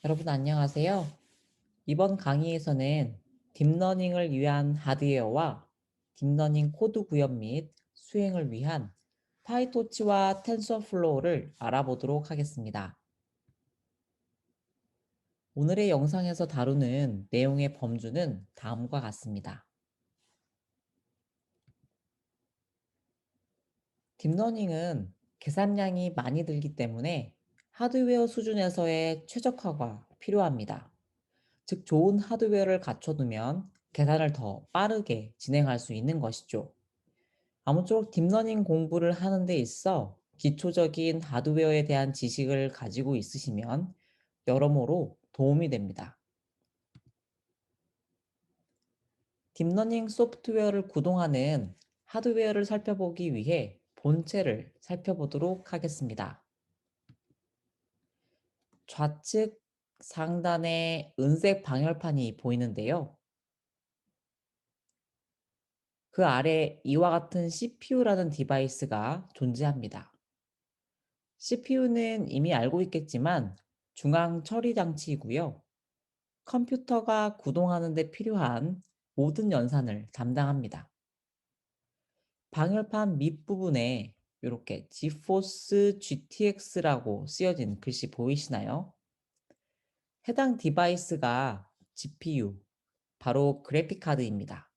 여러분 안녕하세요. 이번 강의에서는 딥러닝을 위한 하드웨어와 딥러닝 코드 구현 및 수행을 위한 파이토치와 텐서플로우를 알아보도록 하겠습니다. 오늘의 영상에서 다루는 내용의 범주는 다음과 같습니다. 딥러닝은 계산량이 많이 들기 때문에 하드웨어 수준에서의 최적화가 필요합니다. 즉, 좋은 하드웨어를 갖춰두면 계산을 더 빠르게 진행할 수 있는 것이죠. 아무쪼록 딥러닝 공부를 하는 데 있어 기초적인 하드웨어에 대한 지식을 가지고 있으시면 여러모로 도움이 됩니다. 딥러닝 소프트웨어를 구동하는 하드웨어를 살펴보기 위해 본체를 살펴보도록 하겠습니다. 좌측 상단에 은색 방열판이 보이는데요. 그 아래 이와 같은 CPU라는 디바이스가 존재합니다. CPU는 이미 알고 있겠지만 중앙 처리 장치이고요. 컴퓨터가 구동하는 데 필요한 모든 연산을 담당합니다. 방열판 밑부분에 이렇게 GeForce GTX라고 쓰여진 글씨 보이시나요? 해당 디바이스가 GPU, 바로 그래픽 카드입니다.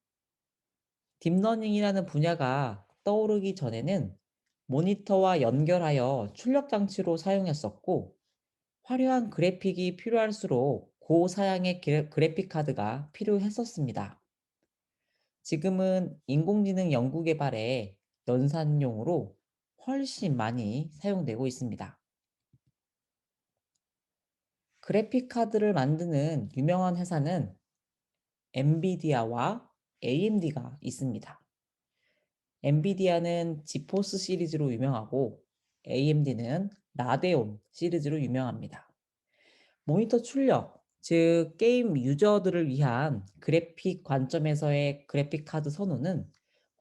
딥러닝이라는 분야가 떠오르기 전에는 모니터와 연결하여 출력 장치로 사용했었고, 화려한 그래픽이 필요할수록 고사양의 그래픽 카드가 필요했었습니다. 지금은 인공지능 연구 개발에 연산용으로 훨씬 많이 사용되고 있습니다. 그래픽 카드를 만드는 유명한 회사는 엔비디아와 AMD가 있습니다. 엔비디아는 지포스 시리즈로 유명하고 AMD는 라데온 시리즈로 유명합니다. 모니터 출력, 즉 게임 유저들을 위한 그래픽 관점에서의 그래픽 카드 선호는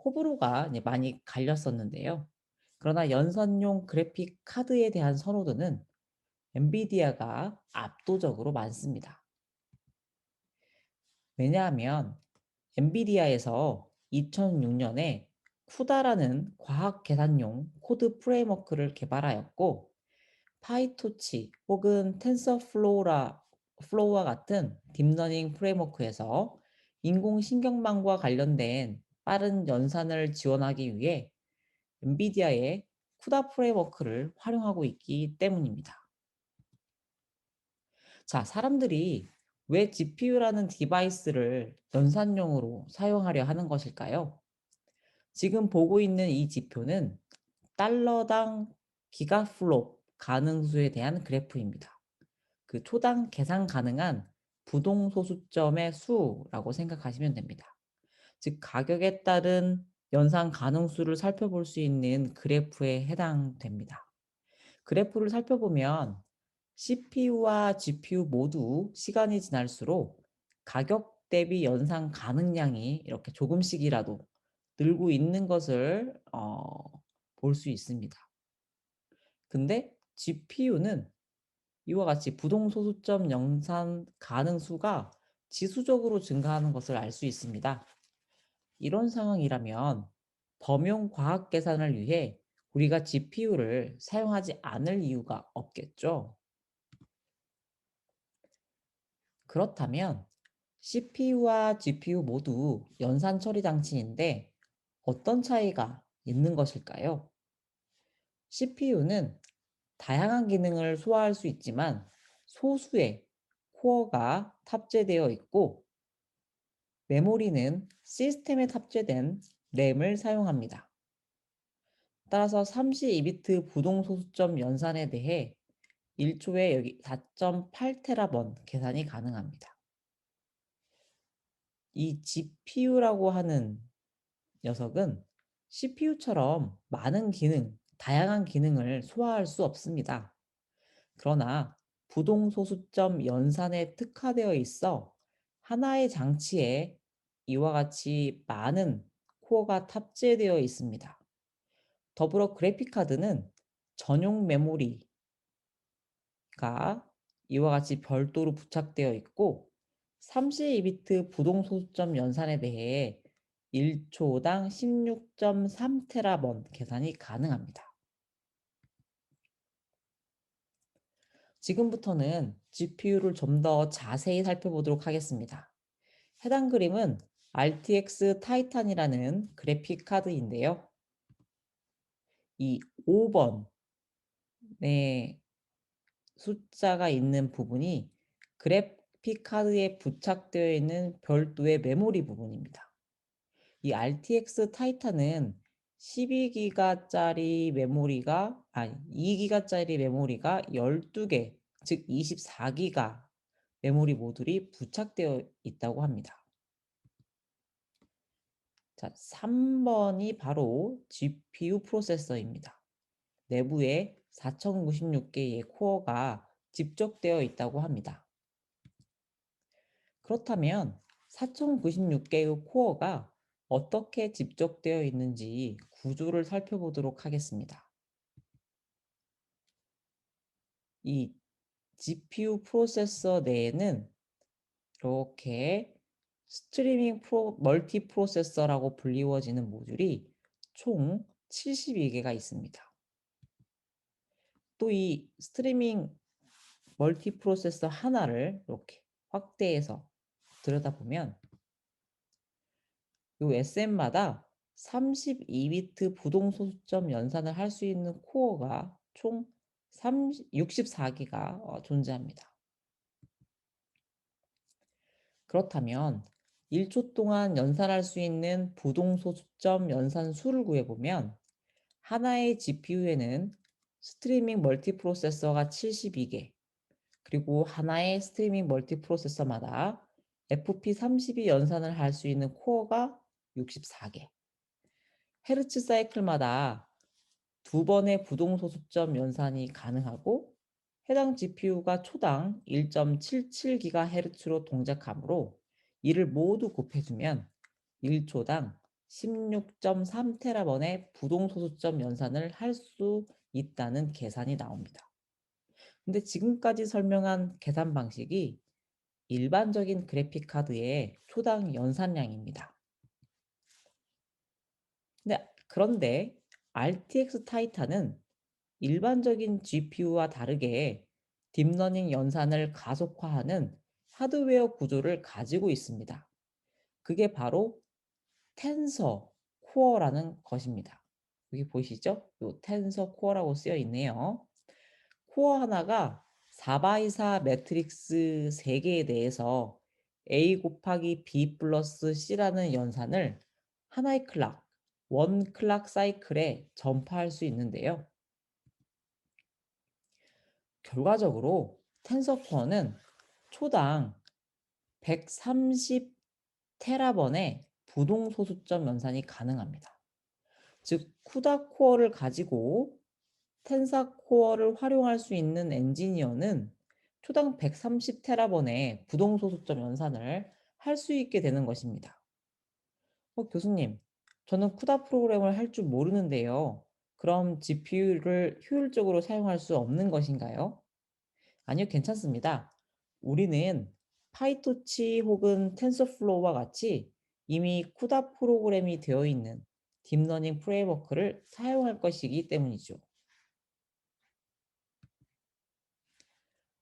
호불호가 이제 많이 갈렸었는데요. 그러나 연산용 그래픽 카드에 대한 선호도는 엔비디아가 압도적으로 많습니다. 왜냐하면 엔비디아에서 2006년에 쿠다라는 과학 계산용 코드 프레임워크를 개발하였고, 파이토치 혹은 플로우와 같은 딥러닝 프레임워크에서 인공신경망과 관련된 빠른 연산을 지원하기 위해 엔비디아의 쿠다 프레임워크를 활용하고 있기 때문입니다. 자, 사람들이 왜 GPU라는 디바이스를 연산용으로 사용하려 하는 것일까요? 지금 보고 있는 이 지표는 달러당 기가플롭 가능수에 대한 그래프입니다. 그 초당 계산 가능한 부동소수점의 수라고 생각하시면 됩니다. 즉, 가격에 따른 연산 가능수를 살펴볼 수 있는 그래프에 해당됩니다. 그래프를 살펴보면 CPU와 GPU 모두 시간이 지날수록 가격 대비 연산 가능량이 이렇게 조금씩이라도 늘고 있는 것을 볼 수 있습니다. 근데 GPU는 이와 같이 부동소수점 연산 가능수가 지수적으로 증가하는 것을 알 수 있습니다. 이런 상황이라면 범용 과학 계산을 위해 우리가 GPU를 사용하지 않을 이유가 없겠죠. 그렇다면 CPU와 GPU 모두 연산 처리 장치인데 어떤 차이가 있는 것일까요? CPU는 다양한 기능을 소화할 수 있지만 소수의 코어가 탑재되어 있고, 메모리는 시스템에 탑재된 램을 사용합니다. 따라서 32비트 부동소수점 연산에 대해 1초에 여기 4.8테라번 계산이 가능합니다. 이 GPU라고 하는 녀석은 CPU처럼 다양한 기능을 소화할 수 없습니다. 그러나 부동소수점 연산에 특화되어 있어 하나의 장치에 이와 같이 많은 코어가 탑재되어 있습니다. 더불어 그래픽카드는 전용 메모리가 이와 같이 별도로 부착되어 있고 32비트 부동 소수점 연산에 대해 1초당 16.3 테라번 계산이 가능합니다. 지금부터는 GPU를 좀 더 자세히 살펴보도록 하겠습니다. 해당 그림은 RTX 타이탄이라는 그래픽 카드인데요. 이 5번의 숫자가 있는 부분이 그래픽 카드에 부착되어 있는 별도의 메모리 부분입니다. 이 RTX 타이탄은 12기가짜리 메모리가 2기가짜리 메모리가 12개, 즉 24기가 메모리 모듈이 부착되어 있다고 합니다. 자, 3번이 바로 GPU 프로세서입니다. 내부에 4096개의 코어가 집적되어 있다고 합니다. 그렇다면 4096개의 코어가 어떻게 집적되어 있는지 구조를 살펴보도록 하겠습니다. 이 GPU 프로세서 내에는 이렇게 멀티 프로세서라고 불리워지는 모듈이 총 72개가 있습니다. 또 이 스트리밍 멀티 프로세서 하나를 이렇게 확대해서 들여다보면 요 SM마다 32비트 부동 소수점 연산을 할 수 있는 코어가 총 64기가 존재합니다. 그렇다면 1초 동안 연산할 수 있는 부동 소수점 연산 수를 구해보면 하나의 GPU에는 스트리밍 멀티 프로세서가 72개, 그리고 하나의 스트리밍 멀티 프로세서마다 FP32 연산을 할 수 있는 코어가 64개, 헤르츠 사이클마다 두 번의 부동 소수점 연산이 가능하고 해당 GPU가 초당 1.77GHz로 동작하므로 이를 모두 곱해주면 1초당 16.3테라번의 부동 소수점 연산을 할 수 있다는 계산이 나옵니다. 근데 지금까지 설명한 계산 방식이 일반적인 그래픽 카드의 초당 연산량입니다. 그런데 RTX 타이탄은 일반적인 GPU와 다르게 딥러닝 연산을 가속화하는 하드웨어 구조를 가지고 있습니다. 그게 바로 텐서 코어라는 것입니다. 여기 보이시죠? 요 텐서 코어라고 쓰여 있네요. 코어 하나가 4x4 매트릭스 3개에 대해서 A 곱하기 B 플러스 C라는 연산을 하나의 클락, 원 클락 사이클에 전파할 수 있는데요. 결과적으로 텐서코어는 초당 130 테라번의 부동 소수점 연산이 가능합니다. 즉 쿠다 코어를 가지고 텐사 코어를 활용할 수 있는 엔지니어는 초당 130 테라번의 부동 소수점 연산을 할 수 있게 되는 것입니다. 교수님, 저는 쿠다 프로그램을 할 줄 모르는데요. 그럼 GPU를 효율적으로 사용할 수 없는 것인가요? 아니요, 괜찮습니다. 우리는 파이토치 혹은 텐서플로우와 같이 이미 쿠다 프로그램이 되어 있는 딥러닝 프레임워크를 사용할 것이기 때문이죠.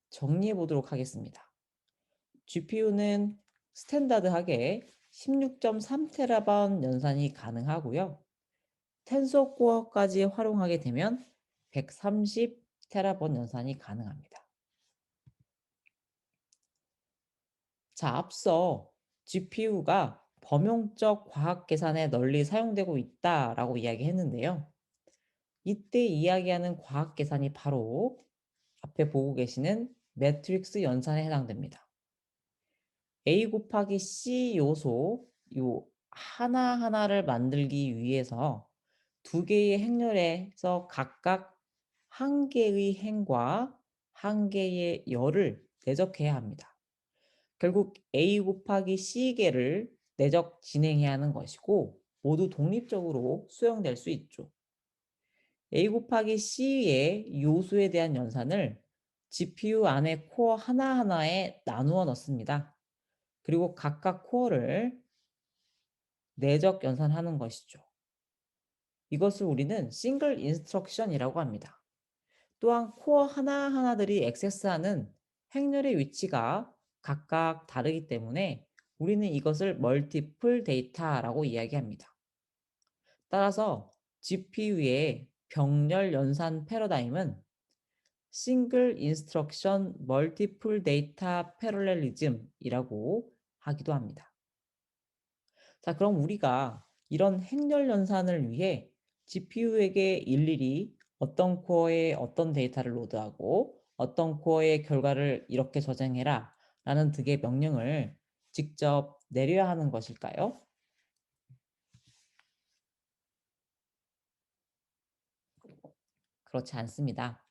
정리해 보도록 하겠습니다. GPU는 스탠다드하게 16.3테라번 연산이 가능하고요. 텐서 코어까지 활용하게 되면 130 테라번 연산이 가능합니다. 자, 앞서 GPU가 범용적 과학 계산에 널리 사용되고 있다라고 이야기했는데요. 이때 이야기하는 과학 계산이 바로 앞에 보고 계시는 매트릭스 연산에 해당됩니다. A 곱하기 C 요소 요 하나하나를 만들기 위해서 두 개의 행렬에서 각각 한 개의 행과 한 개의 열을 내적해야 합니다. 결국 A 곱하기 C개를 내적 진행해야 하는 것이고 모두 독립적으로 수용될 수 있죠. A 곱하기 C의 요수에 대한 연산을 GPU 안에 코어 하나하나에 나누어 넣습니다. 그리고 각각 코어를 내적 연산하는 것이죠. 이것을 우리는 싱글 인스트럭션이라고 합니다. 또한 코어 하나하나들이 액세스하는 행렬의 위치가 각각 다르기 때문에 우리는 이것을 멀티플 데이터라고 이야기합니다. 따라서 GPU의 병렬 연산 패러다임은 싱글 인스트럭션 멀티플 데이터 패러렐리즘이라고 하기도 합니다. 자, 그럼 우리가 이런 행렬 연산을 위해 GPU에게 일일이 어떤 코어에 어떤 데이터를 로드하고 어떤 코어의 결과를 이렇게 저장해라 라는 등의 명령을 직접 내려야 하는 것일까요? 그렇지 않습니다.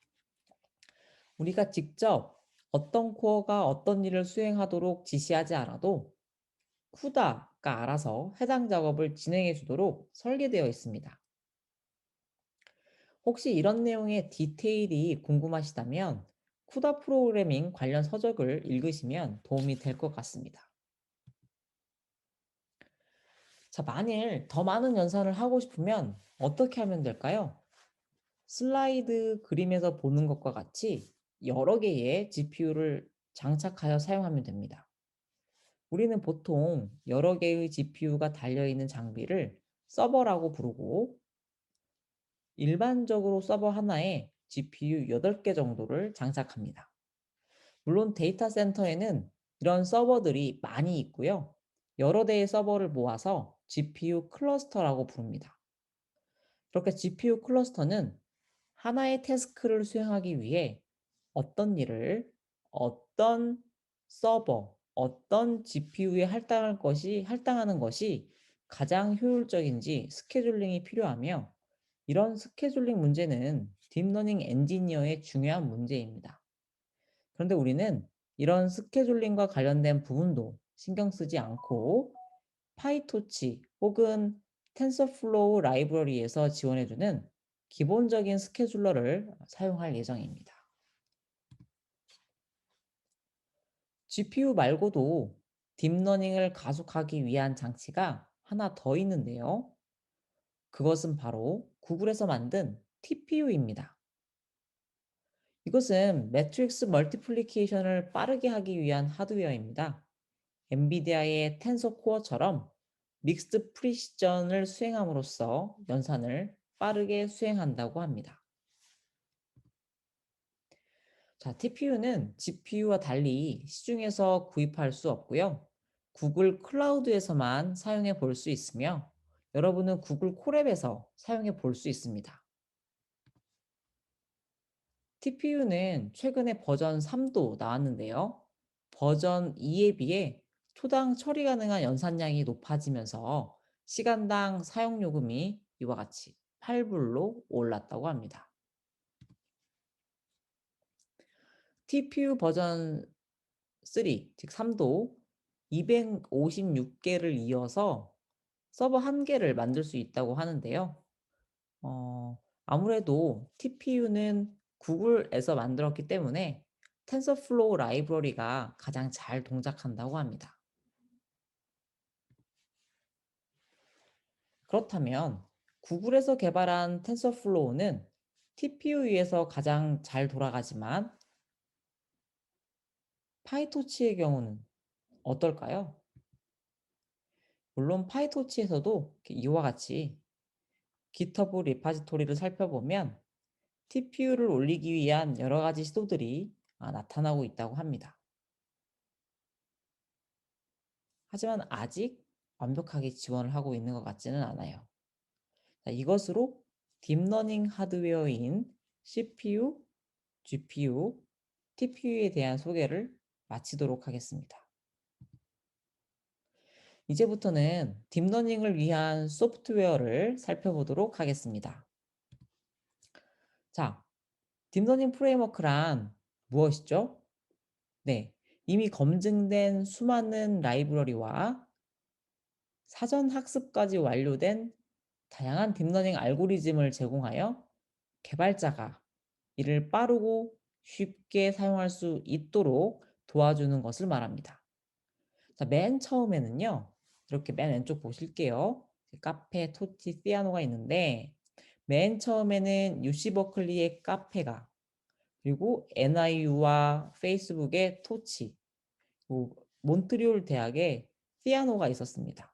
우리가 직접 어떤 코어가 어떤 일을 수행하도록 지시하지 않아도 쿠다가 알아서 해당 작업을 진행해 주도록 설계되어 있습니다. 혹시 이런 내용의 디테일이 궁금하시다면 쿠다 프로그래밍 관련 서적을 읽으시면 도움이 될 것 같습니다. 자, 만일 더 많은 연산을 하고 싶으면 어떻게 하면 될까요? 슬라이드 그림에서 보는 것과 같이 여러 개의 GPU를 장착하여 사용하면 됩니다. 우리는 보통 여러 개의 GPU가 달려있는 장비를 서버라고 부르고 일반적으로 서버 하나에 GPU 8개 정도를 장착합니다. 물론 데이터 센터에는 이런 서버들이 많이 있고요. 여러 대의 서버를 모아서 GPU 클러스터라고 부릅니다. 이렇게 GPU 클러스터는 하나의 태스크를 수행하기 위해 어떤 일을 어떤 서버, 어떤 GPU에 할당하는 것이 가장 효율적인지 스케줄링이 필요하며 이런 스케줄링 문제는 딥러닝 엔지니어의 중요한 문제입니다. 그런데 우리는 이런 스케줄링과 관련된 부분도 신경 쓰지 않고 파이토치 혹은 텐서플로우 라이브러리에서 지원해주는 기본적인 스케줄러를 사용할 예정입니다. GPU 말고도 딥러닝을 가속하기 위한 장치가 하나 더 있는데요. 그것은 바로 구글에서 만든 TPU입니다. 이것은 매트릭스 멀티플리케이션을 빠르게 하기 위한 하드웨어입니다. 엔비디아의 텐서 코어처럼 믹스드 프리시전을 수행함으로써 연산을 빠르게 수행한다고 합니다. 자, TPU는 GPU와 달리 시중에서 구입할 수 없고요. 구글 클라우드에서만 사용해 볼 수 있으며 여러분은 구글 콜앱에서 사용해 볼 수 있습니다. TPU는 최근에 버전 3도 나왔는데요. 버전 2에 비해 초당 처리 가능한 연산량이 높아지면서 시간당 사용 요금이 이와 같이 8불로 올랐다고 합니다. TPU 버전 3, 즉 3도 256개를 이어서 서버 1개를 만들 수 있다고 하는데요. 아무래도 TPU는 구글에서 만들었기 때문에 텐서플로우 라이브러리가 가장 잘 동작한다고 합니다. 그렇다면 구글에서 개발한 텐서플로우는 TPU 위에서 가장 잘 돌아가지만 파이토치의 경우는 어떨까요? 물론 파이토치에서도 이와 같이 GitHub 리파지토리를 살펴보면 TPU를 올리기 위한 여러 가지 시도들이 나타나고 있다고 합니다. 하지만 아직 완벽하게 지원을 하고 있는 것 같지는 않아요. 자, 이것으로 딥러닝 하드웨어인 CPU, GPU, TPU에 대한 소개를 마치도록 하겠습니다. 이제부터는 딥러닝을 위한 소프트웨어를 살펴보도록 하겠습니다. 자, 딥러닝 프레임워크란 무엇이죠? 네, 이미 검증된 수많은 라이브러리와 사전 학습까지 완료된 다양한 딥러닝 알고리즘을 제공하여 개발자가 이를 빠르고 쉽게 사용할 수 있도록 도와주는 것을 말합니다. 자, 맨 처음에는요. 이렇게 맨 왼쪽 보실게요. 카페 토치 시아노가 있는데 맨 처음에는 UC 버클리의 카페가 그리고 NIU와 페이스북의 토치, 그리고 몬트리올 대학의 시아노가 있었습니다.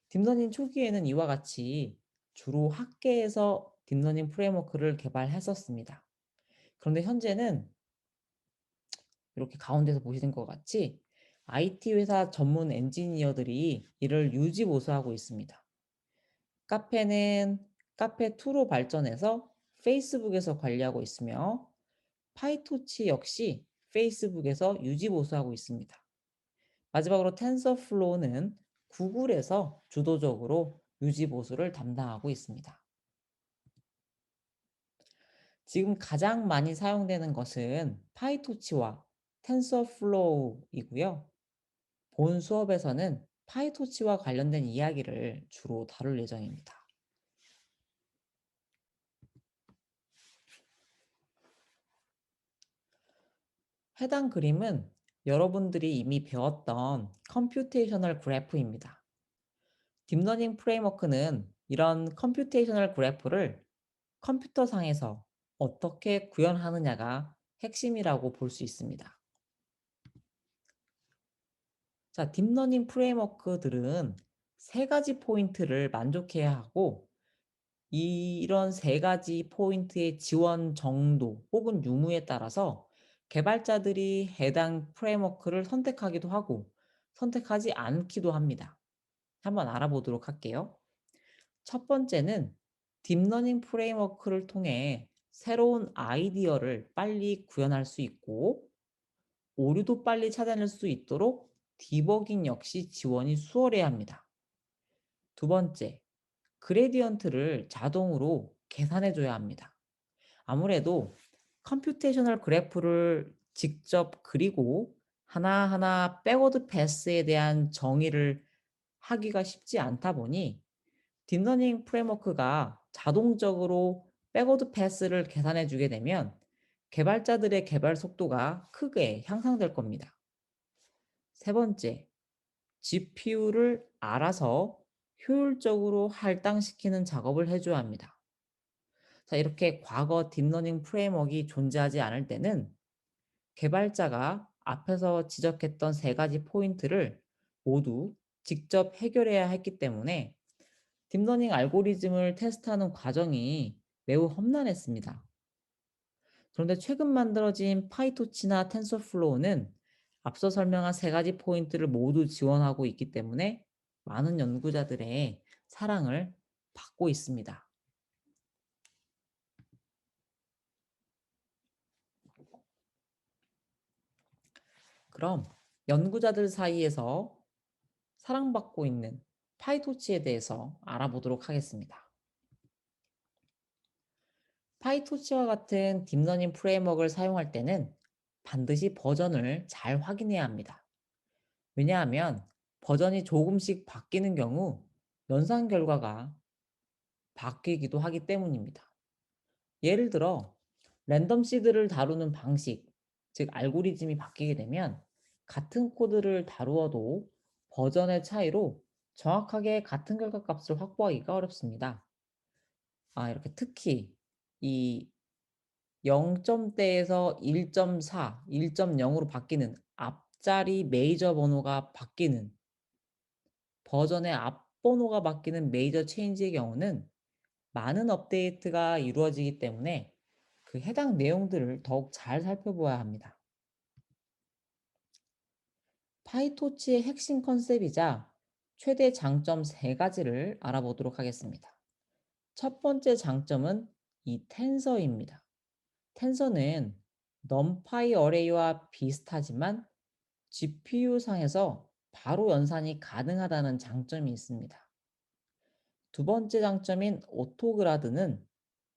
딥러닝 초기에는 이와 같이 주로 학계에서 딥러닝 프레임워크를 개발했었습니다. 그런데 현재는 이렇게 가운데서 보시는 것 같이 IT 회사 전문 엔지니어들이 이를 유지보수하고 있습니다. 카페는 카페2로 발전해서 페이스북에서 관리하고 있으며 파이토치 역시 페이스북에서 유지보수하고 있습니다. 마지막으로 텐서플로우는 구글에서 주도적으로 유지보수를 담당하고 있습니다. 지금 가장 많이 사용되는 것은 파이토치와 텐서플로우이고요. 본 수업에서는 파이토치와 관련된 이야기를 주로 다룰 예정입니다. 해당 그림은 여러분들이 이미 배웠던 컴퓨테이셔널 그래프입니다. 딥러닝 프레임워크는 이런 컴퓨테이셔널 그래프를 컴퓨터상에서 어떻게 구현하느냐가 핵심이라고 볼 수 있습니다. 자, 딥러닝 프레임워크들은 세 가지 포인트를 만족해야 하고 이런 세 가지 포인트의 지원 정도 혹은 유무에 따라서 개발자들이 해당 프레임워크를 선택하기도 하고 선택하지 않기도 합니다. 한번 알아보도록 할게요. 첫 번째는 딥러닝 프레임워크를 통해 새로운 아이디어를 빨리 구현할 수 있고 오류도 빨리 찾아낼 수 있도록 디버깅 역시 지원이 수월해야 합니다. 두 번째, 그레디언트를 자동으로 계산해 줘야 합니다. 아무래도 컴퓨테이셔널 그래프를 직접 그리고 하나하나 백워드 패스에 대한 정의를 하기가 쉽지 않다 보니 딥러닝 프레임워크가 자동적으로 백워드 패스를 계산해 주게 되면 개발자들의 개발 속도가 크게 향상될 겁니다. 세 번째, GPU를 알아서 효율적으로 할당시키는 작업을 해줘야 합니다. 자, 이렇게 과거 딥러닝 프레임워크가 존재하지 않을 때는 개발자가 앞에서 지적했던 세 가지 포인트를 모두 직접 해결해야 했기 때문에 딥러닝 알고리즘을 테스트하는 과정이 매우 험난했습니다. 그런데 최근 만들어진 파이토치나 텐서플로우는 앞서 설명한 세 가지 포인트를 모두 지원하고 있기 때문에 많은 연구자들의 사랑을 받고 있습니다. 그럼 연구자들 사이에서 사랑받고 있는 파이토치에 대해서 알아보도록 하겠습니다. 파이토치와 같은 딥러닝 프레임워크를 사용할 때는 반드시 버전을 잘 확인해야 합니다. 왜냐하면 버전이 조금씩 바뀌는 경우 연산 결과가 바뀌기도 하기 때문입니다. 예를 들어 랜덤 시드를 다루는 방식, 즉 알고리즘이 바뀌게 되면 같은 코드를 다루어도 버전의 차이로 정확하게 같은 결과 값을 확보하기가 어렵습니다. 이렇게 특히 이 0점대에서 1.4, 1.0으로 바뀌는 앞자리 메이저 번호가 바뀌는 버전의 앞 번호가 바뀌는 메이저 체인지의 경우는 많은 업데이트가 이루어지기 때문에 그 해당 내용들을 더욱 잘 살펴보아야 합니다. 파이토치의 핵심 컨셉이자 최대 장점 세 가지를 알아보도록 하겠습니다. 첫 번째 장점은 이 텐서입니다. 텐서는 넘파이 어레이와 비슷하지만 GPU 상에서 바로 연산이 가능하다는 장점이 있습니다. 두 번째 장점인 오토그라드는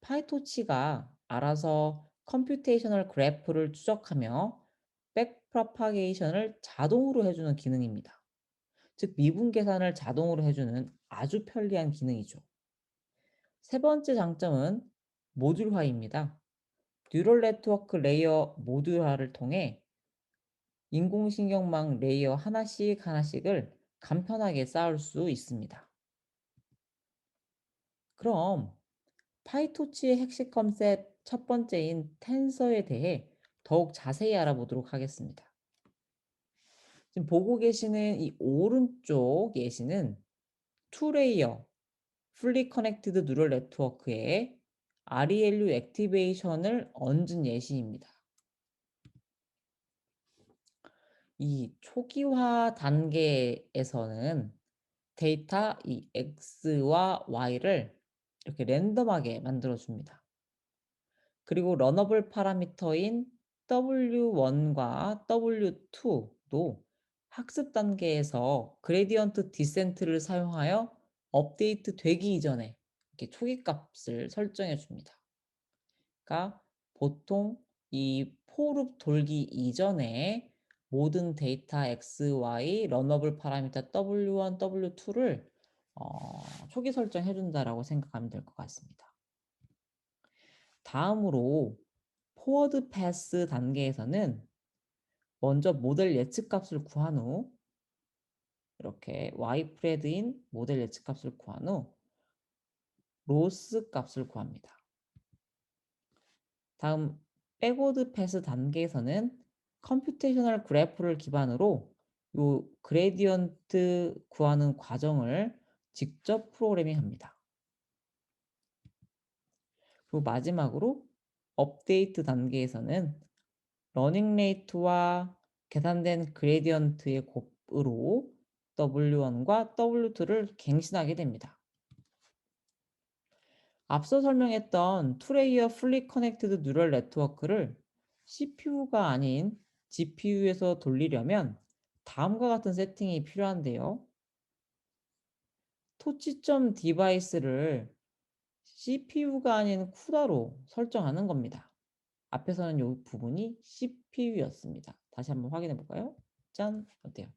파이토치가 알아서 컴퓨테이셔널 그래프를 추적하며 백프로파게이션을 자동으로 해주는 기능입니다. 즉 미분 계산을 자동으로 해주는 아주 편리한 기능이죠. 세 번째 장점은 모듈화입니다. 뉴럴 네트워크 레이어 모듈화를 통해 인공신경망 레이어 하나씩 하나씩을 간편하게 쌓을 수 있습니다. 그럼 파이토치의 핵심 컨셉 첫 번째인 텐서에 대해 더욱 자세히 알아보도록 하겠습니다. 지금 보고 계시는 이 오른쪽 예시는 투레이어 풀리 커넥티드 뉴럴 네트워크에 ReLU 액티베이션을 얹은 예시입니다. 이 초기화 단계에서는 데이터 이 X와 Y를 이렇게 랜덤하게 만들어 줍니다. 그리고 러너블 파라미터인 W1과 W2도 학습 단계에서 그레디언트 디센트를 사용하여 업데이트 되기 이전에 이렇게 초기 값을 설정해 줍니다. 그러니까 보통 이 포룹 돌기 이전에 모든 데이터 X, Y, 러너블 파라미터 W1, W2를 초기 설정해 준다라고 생각하면 될 것 같습니다. 다음으로 포워드 패스 단계에서는 먼저 모델 예측 값을 구한 후 이렇게 y 프레드인 모델 예측 값을 구한 후 로스 값을 구합니다. 다음 백워드 패스 단계에서는 컴퓨테이셔널 그래프를 기반으로 요 그레디언트 구하는 과정을 직접 프로그래밍합니다. 그리고 마지막으로 업데이트 단계에서는 러닝 레이트와 계산된 그레디언트의 곱으로 W1과 W2를 갱신하게 됩니다. 앞서 설명했던 투레이어 풀리 커넥티드 뉴럴 네트워크를 CPU가 아닌 GPU에서 돌리려면 다음과 같은 세팅이 필요한데요. 토치점 디바이스를 CPU가 아닌 쿠다로 설정하는 겁니다. 앞에서는 이 부분이 CPU였습니다. 다시 한번 확인해 볼까요? 짠! 어때요?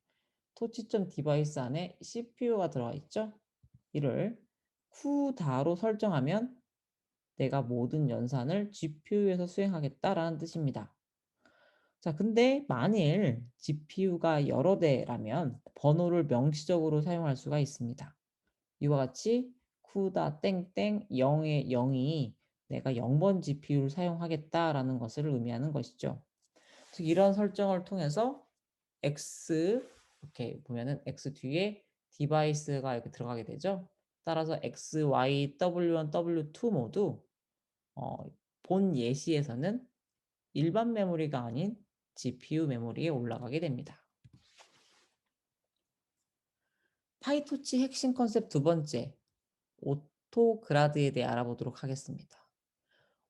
토치점 디바이스 안에 CPU가 들어가 있죠? 이를 쿠다로 설정하면 내가 모든 연산을 GPU에서 수행하겠다라는 뜻입니다. 자, 근데 만일 GPU가 여러 대라면 번호를 명시적으로 사용할 수가 있습니다. 이와 같이 쿠다 땡땡 0의 0이 내가 0번 GPU를 사용하겠다라는 것을 의미하는 것이죠. 즉 이런 설정을 통해서 X 이렇게 보면은 X 뒤에 디바이스가 이렇게 들어가게 되죠. 따라서 X, Y, W1, W2 모두 어, 본 예시에서는 일반 메모리가 아닌 GPU 메모리에 올라가게 됩니다. 파이토치 핵심 컨셉 두 번째, 오토그라드에 대해 알아보도록 하겠습니다.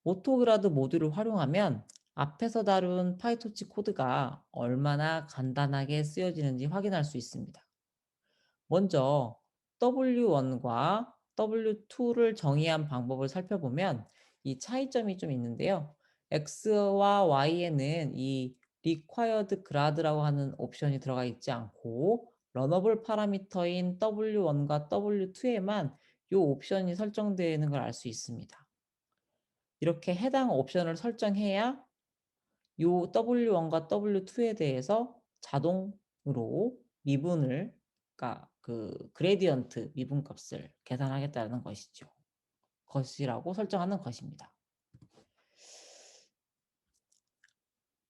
오토그라드 모듈을 활용하면 앞에서 다룬 파이토치 코드가 얼마나 간단하게 쓰여지는지 확인할 수 있습니다. 먼저 W1과 W2를 정의한 방법을 살펴보면 이 차이점이 좀 있는데요. X와 Y에는 이 required grad라고 하는 옵션이 들어가 있지 않고 러너블 파라미터인 W1과 W2에만 이 옵션이 설정되는 걸 알 수 있습니다. 이렇게 해당 옵션을 설정해야 요 W1과 W2에 대해서 자동으로 미분을 그러니까 그 그레디언트 미분값을 계산하겠다는 것이죠. 것이라고 설정하는 것입니다.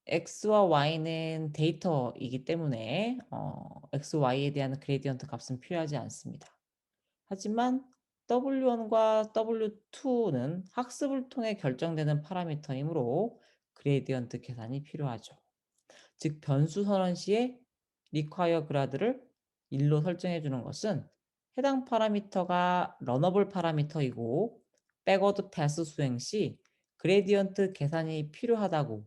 X와 Y는 데이터이기 때문에 X, Y에 대한 그레디언트 값은 필요하지 않습니다. 하지만 W1과 W2는 학습을 통해 결정되는 파라미터이므로 그레디언트 계산이 필요하죠. 즉 변수 선언 시에 require grad를 1로 설정해 주는 것은 해당 파라미터가 러너블 파라미터이고 백워드 패스 수행 시 그레디언트 계산이 필요하다고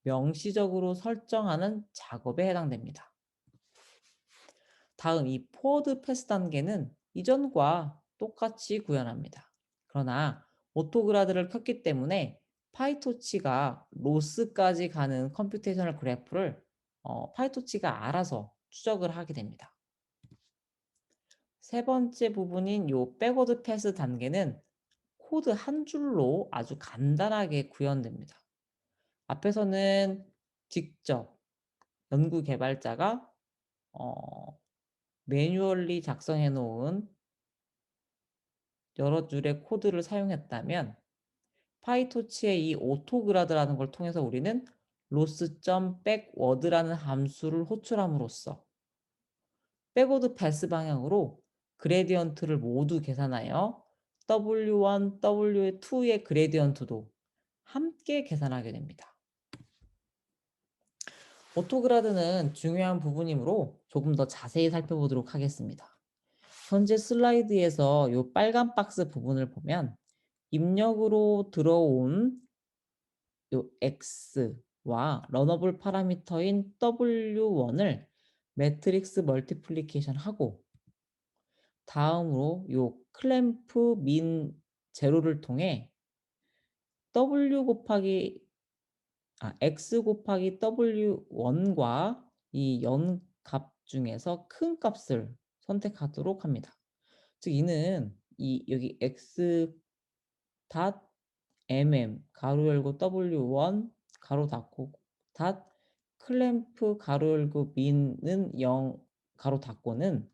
명시적으로 설정하는 작업에 해당됩니다. 다음 이 포워드 패스 단계는 이전과 똑같이 구현합니다. 그러나 오토그라드를 켰기 때문에 파이토치가 로스까지 가는 컴퓨테이셔널 그래프를 파이토치가 알아서 추적을 하게 됩니다. 세 번째 부분인 요 백워드 패스 단계는 코드 한 줄로 아주 간단하게 구현됩니다. 앞에서는 직접 연구 개발자가 어 매뉴얼리 작성해 놓은 여러 줄의 코드를 사용했다면, 파이토치의 이 오토그라드라는 걸 통해서 우리는 loss.backward라는 함수를 호출함으로써 백워드 패스 방향으로 그레디언트를 모두 계산하여 W1, W2의 그레디언트도 함께 계산하게 됩니다. 오토그라드는 중요한 부분이므로 조금 더 자세히 살펴보도록 하겠습니다. 현재 슬라이드에서 이 빨간 박스 부분을 보면 입력으로 들어온 요 x와 러너블 파라미터인 w1을 매트릭스 멀티플리케이션 하고, 다음으로 요 클램프 민 제로를 통해 w 곱하기 x 곱하기 w1과 이 연값 중에서 큰 값을 선택하도록 합니다. 즉 이는 이 여기 x 닷 가로 열고 w1 가로 닫고 닷 클램프 가로 열고 민은 0 가로 닫고는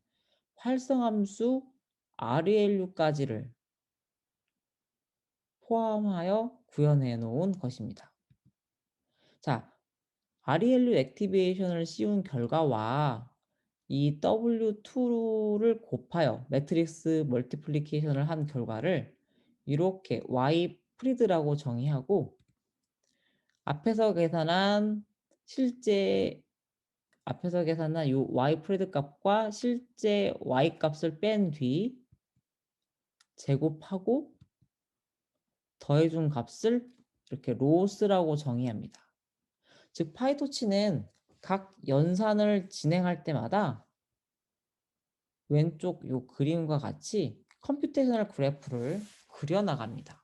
활성함수 ReLU까지를 포함하여 구현해 놓은 것입니다. 자, ReLU 액티베이션을 씌운 결과와 이 W2를 곱하여 매트릭스 멀티플리케이션을 한 결과를 이렇게 Y 프리드라고 정의하고, 앞에서 계산한 실제 앞에서 계산한 요 Y 프리드 값과 실제 Y 값을 뺀 뒤 제곱하고 더해준 값을 이렇게 로스라고 정의합니다. 즉 파이토치는 각 연산을 진행할 때마다 왼쪽 요 그림과 같이 컴퓨테이셔널 그래프를 그려 나갑니다.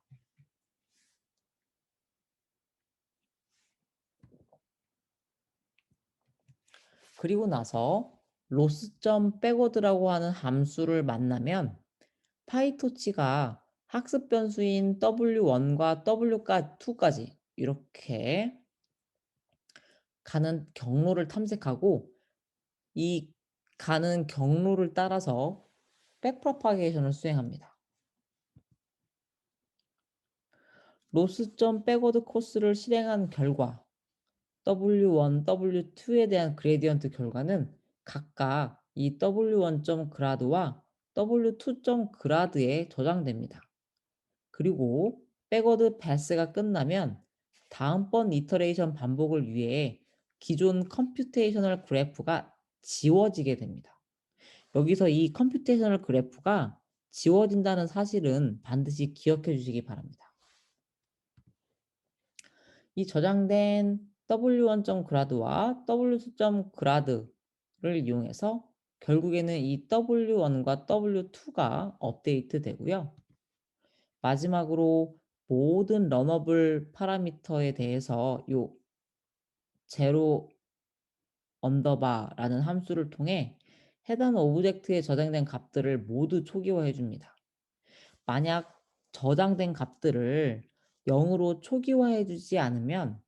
그리고 나서 로스점 백워드라고 하는 함수를 만나면 파이토치가 학습 변수인 W1과 W2까지 이렇게 가는 경로를 탐색하고, 이 가는 경로를 따라서 백프로파게이션을 수행합니다. 로스점 백워드 코스를 실행한 결과 W1, W2에 대한 그레디언트 결과는 각각 이 W1점 그라드와 W2점 그라드에 저장됩니다. 그리고 백워드 패스가 끝나면 다음번 이터레이션 반복을 위해 기존 컴퓨테이셔널 그래프가 지워지게 됩니다. 여기서 이 컴퓨테이셔널 그래프가 지워진다는 사실은 반드시 기억해 주시기 바랍니다. 이 저장된 W1.grad와 W2.grad를 이용해서 결국에는 이 W1과 W2가 업데이트 되고요. 마지막으로 모든 러너블 파라미터에 대해서 요 제로 언더바라는 함수를 통해 해당 오브젝트에 저장된 값들을 모두 초기화해 줍니다. 만약 저장된 값들을 0으로 초기화해 주지 않으면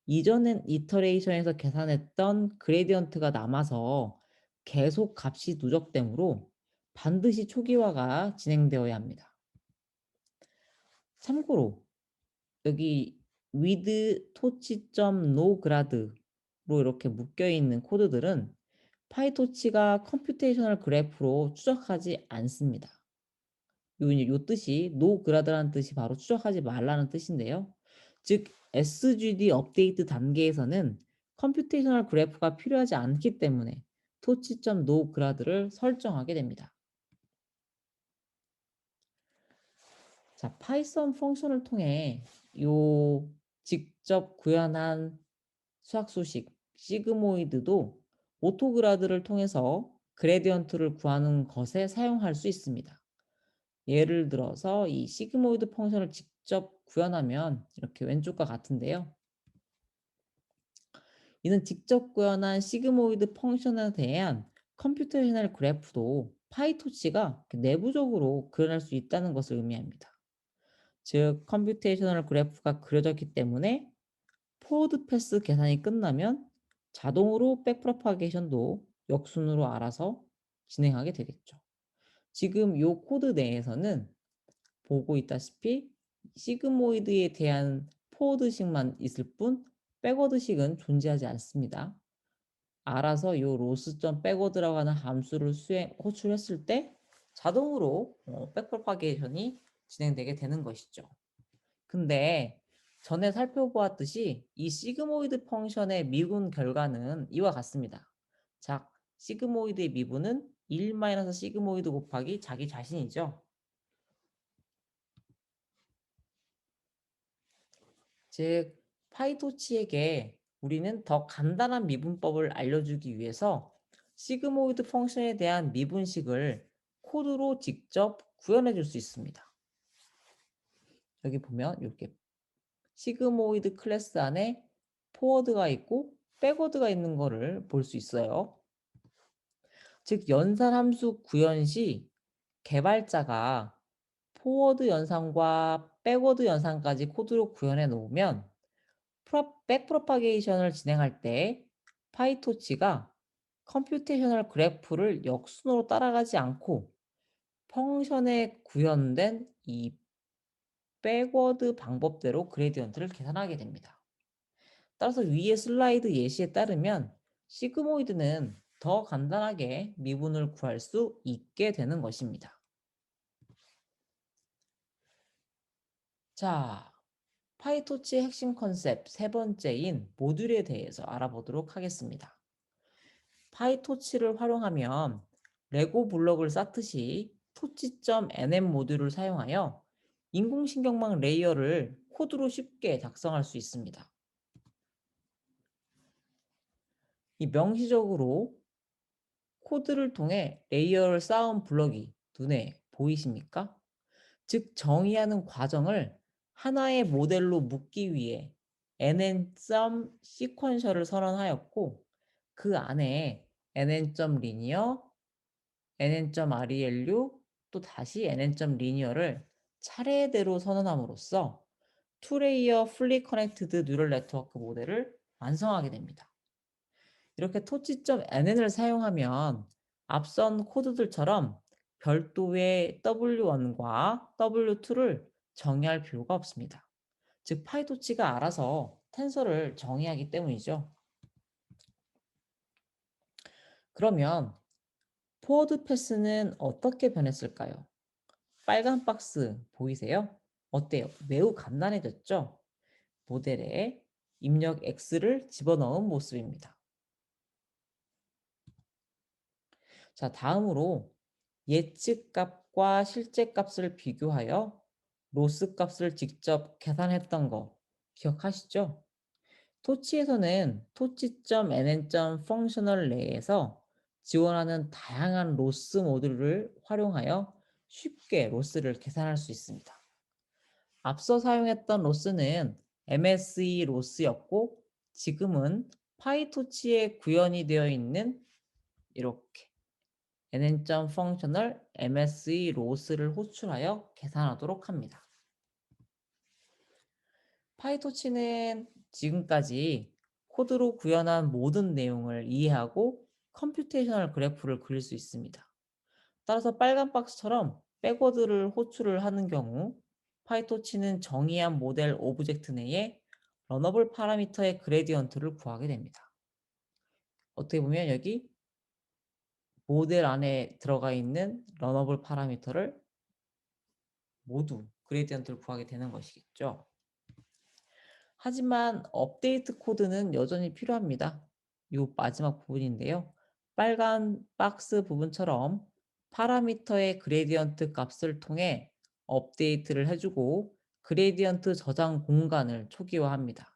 이전엔 이터레이션에서 계산했던 그레디언트가 남아서 계속 값이 누적되므로 반드시 초기화가 진행되어야 합니다. 참고로 여기 with 토치.noGrad로 이렇게 묶여 있는 코드들은 파이토치가 컴퓨테이셔널 그래프로 추적하지 않습니다. 요 뜻이 noGrad라는 뜻이 바로 추적하지 말라는 뜻인데요. 즉 SGD 업데이트 단계에서는 컴퓨테이셔널 그래프가 필요하지 않기 때문에 토치.noGrad를 설정하게 됩니다. 자, 파이썬 펑션을 통해 요 직접 구현한 수학 수식 시그모이드도 오토그라드를 통해서 그레디언트를 구하는 것에 사용할 수 있습니다. 예를 들어서 이 시그모이드 펑션을 직접 구현하면 이렇게 왼쪽과 같은데요. 이는 직접 구현한 시그모이드 펑션에 대한 컴퓨테이셔널 그래프도 파이토치가 내부적으로 그려낼 수 있다는 것을 의미합니다. 즉 컴퓨테이셔널 그래프가 그려졌기 때문에 포워드 패스 계산이 끝나면 자동으로 백프로파게이션도 역순으로 알아서 진행하게 되겠죠. 지금 이 코드 내에서는 보고 있다시피 시그모이드에 대한 포워드식만 있을 뿐 백워드식은 존재하지 않습니다. 알아서 요 로스점 백워드라고 하는 함수를 호출했을 때 자동으로 백프로파게이션이 진행되게 되는 것이죠. 근데 전에 살펴보았듯이 이 시그모이드 펑션의 미분 결과는 이와 같습니다. 자, 시그모이드의 미분은 1 시그모이드 곱하기 자기 자신이죠. 즉, 파이토치에게 우리는 더 간단한 미분법을 알려주기 위해서 시그모이드 펑션에 대한 미분식을 코드로 직접 구현해 줄 수 있습니다. 여기 보면 이렇게 시그모이드 클래스 안에 포워드가 있고 백워드가 있는 거를 볼 수 있어요. 즉 연산 함수 구현 시 개발자가 포워드 연산과 백워드 연산까지 코드로 구현해 놓으면 백프로파게이션을 진행할 때 파이토치가 컴퓨테이셔널 그래프를 역순으로 따라가지 않고 펑션에 구현된 이 백워드 방법대로 그레디언트를 계산하게 됩니다. 따라서 위의 슬라이드 예시에 따르면 시그모이드는 더 간단하게 미분을 구할 수 있게 되는 것입니다. 자, 파이토치의 핵심 컨셉 세 번째인 모듈에 대해서 알아보도록 하겠습니다. 파이토치를 활용하면 레고 블록을 쌓듯이 토치.nm 모듈을 사용하여 인공신경망 레이어를 코드로 쉽게 작성할 수 있습니다. 이 명시적으로 코드를 통해 레이어를 쌓은 블럭이 눈에 보이십니까? 즉 정의하는 과정을 하나의 모델로 묶기 위해 nn.sequential을 선언하였고 그 안에 nn.linear, nn.relu 또 다시 nn.linear를 차례대로 선언함으로써 투레이어 풀리 커넥티드 뉴럴 네트워크 모델을 완성하게 됩니다. 이렇게 토치.nn을 사용하면 앞선 코드들처럼 별도의 W1과 W2를 정의할 필요가 없습니다. 즉 파이토치가 알아서 텐서를 정의하기 때문이죠. 그러면 포워드 패스는 어떻게 변했을까요? 빨간 박스 보이세요? 어때요? 매우 간단해졌죠? 모델에 입력 X를 집어넣은 모습입니다. 자, 다음으로 예측 값과 실제 값을 비교하여 로스 값을 직접 계산했던 거 기억하시죠? 토치에서는 토치.nn.functional 내에서 지원하는 다양한 로스 모듈을 활용하여 쉽게 로스를 계산할 수 있습니다. 앞서 사용했던 로스는 MSE 로스였고 지금은 파이토치에 구현이 되어 있는 이렇게 nn.functional MSE 로스를 호출하여 계산하도록 합니다. 파이토치는 지금까지 코드로 구현한 모든 내용을 이해하고 컴퓨테이셔널 그래프를 그릴 수 있습니다. 따라서 빨간 박스처럼 백워드를 호출을 하는 경우 파이토치는 정의한 모델 오브젝트 내에 러너블 파라미터의 그레디언트를 구하게 됩니다. 어떻게 보면 여기 모델 안에 들어가 있는 러너블 파라미터를 모두 그레디언트를 구하게 되는 것이겠죠. 하지만 업데이트 코드는 여전히 필요합니다. 이 마지막 부분인데요. 빨간 박스 부분처럼 파라미터의 그레디언트 값을 통해 업데이트를 해주고 그레디언트 저장 공간을 초기화합니다.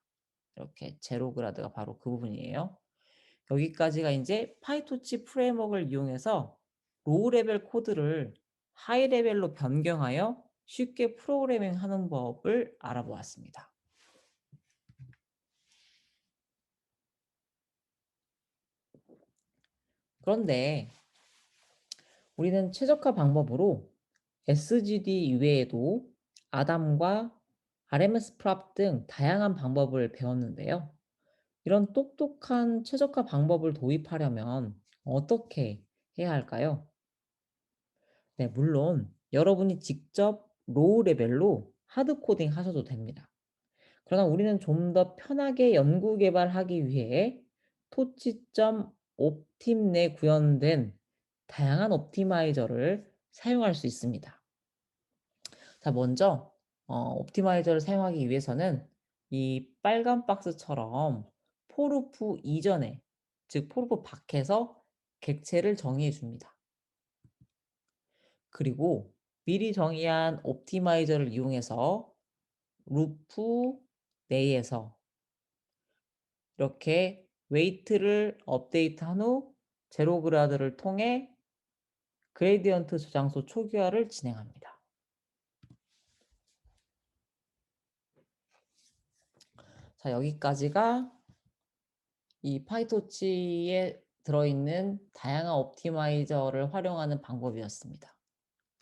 이렇게 제로그라드가 바로 그 부분이에요. 여기까지가 이제 파이토치 프레임워크를 이용해서 로우 레벨 코드를 하이 레벨로 변경하여 쉽게 프로그래밍 하는 법을 알아보았습니다. 그런데 우리는 최적화 방법으로 SGD 이외에도 아담과 RMS 프랍 등 다양한 방법을 배웠는데요. 이런 똑똑한 최적화 방법을 도입하려면 어떻게 해야 할까요? 네, 물론 여러분이 직접 로우 레벨로 하드 코딩 하셔도 됩니다. 그러나 우리는 좀 더 편하게 연구 개발하기 위해 토치.점 옵팀 내 구현된 다양한 옵티마이저를 사용할 수 있습니다. 자, 먼저 옵티마이저를 사용하기 위해서는 이 빨간 박스처럼 포르프 이전에, 즉 포르프 밖에서 객체를 정의해 줍니다. 그리고 미리 정의한 옵티마이저를 이용해서 루프 내에서 이렇게 웨이트를 업데이트한 후 제로 그라드를 통해 그레디언트 저장소 초기화를 진행합니다. 자, 여기까지가 이 파이토치에 들어있는 다양한 옵티마이저를 활용하는 방법이었습니다.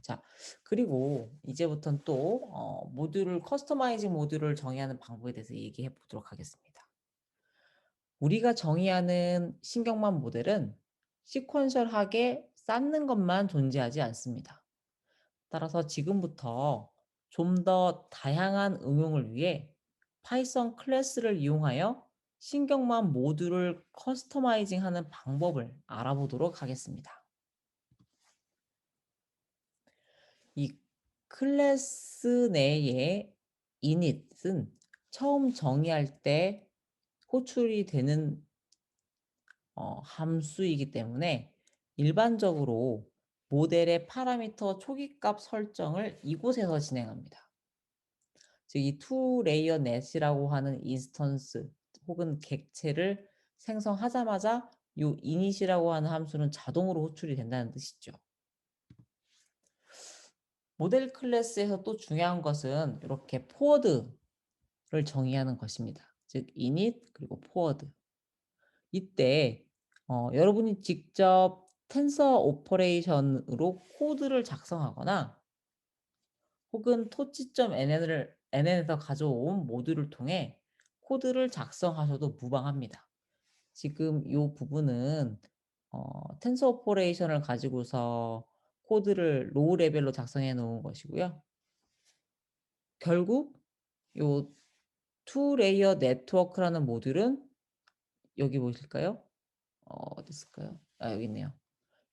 자, 그리고 이제부터는 또 모듈을 커스터마이징 모듈을 정의하는 방법에 대해서 얘기해 보도록 하겠습니다. 우리가 정의하는 신경망 모델은 시퀀셜하게 쌓는 것만 존재하지 않습니다. 따라서 지금부터 좀 더 다양한 응용을 위해 파이썬 클래스를 이용하여 신경망 모듈을 커스터마이징 하는 방법을 알아보도록 하겠습니다. 이 클래스 내의 init은 처음 정의할 때 호출이 되는 함수이기 때문에 일반적으로 모델의 파라미터 초기값 설정을 이곳에서 진행합니다. 즉 이 투 레이어 넷이라고 하는 인스턴스 혹은 객체를 생성하자마자 이 init이라고 하는 함수는 자동으로 호출이 된다는 뜻이죠. 모델 클래스에서 또 중요한 것은 이렇게 포워드를 정의하는 것입니다. 즉 init 그리고 포워드. 이때 여러분이 직접 텐서 오퍼레이션으로 코드를 작성하거나 혹은 토치.nn에서 가져온 모듈을 통해 코드를 작성하셔도 무방합니다. 지금 이 부분은 텐서 오퍼레이션을 가지고서 코드를 로우 레벨로 작성해 놓은 것이고요. 결국 요 투 레이어 네트워크라는 모듈은 여기 보실까요? 어디 있을까요? 아, 여기 있네요.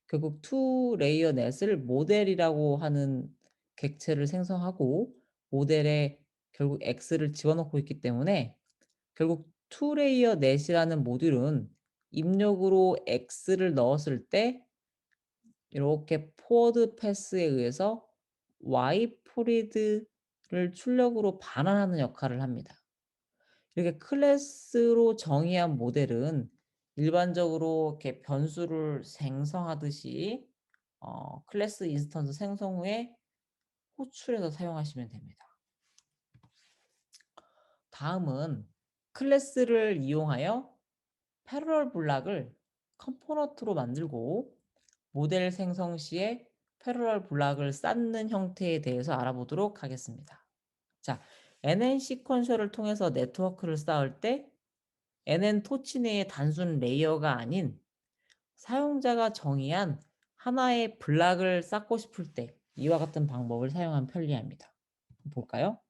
결국 투 레이어 넷을 모델이라고 하는 객체를 생성하고 모델에 결국 x를 집어넣고 있기 때문에 결국 투 레이어 넷이라는 모듈은 입력으로 x를 넣었을 때 이렇게 포워드 패스에 의해서 y 포리드를 출력으로 반환하는 역할을 합니다. 이렇게 클래스로 정의한 모델은 일반적으로 이렇게 변수를 생성하듯이 클래스 인스턴스 생성 후에 호출해서 사용하시면 됩니다. 다음은 클래스를 이용하여 패러럴 블락을 컴포넌트로 만들고 모델 생성 시에 패러럴 블락을 쌓는 형태에 대해서 알아보도록 하겠습니다. 자, NN 시퀀셜을 통해서 네트워크를 쌓을 때 NN 토치 내의 단순 레이어가 아닌 사용자가 정의한 하나의 블락을 쌓고 싶을 때 이와 같은 방법을 사용하면 편리합니다. 볼까요?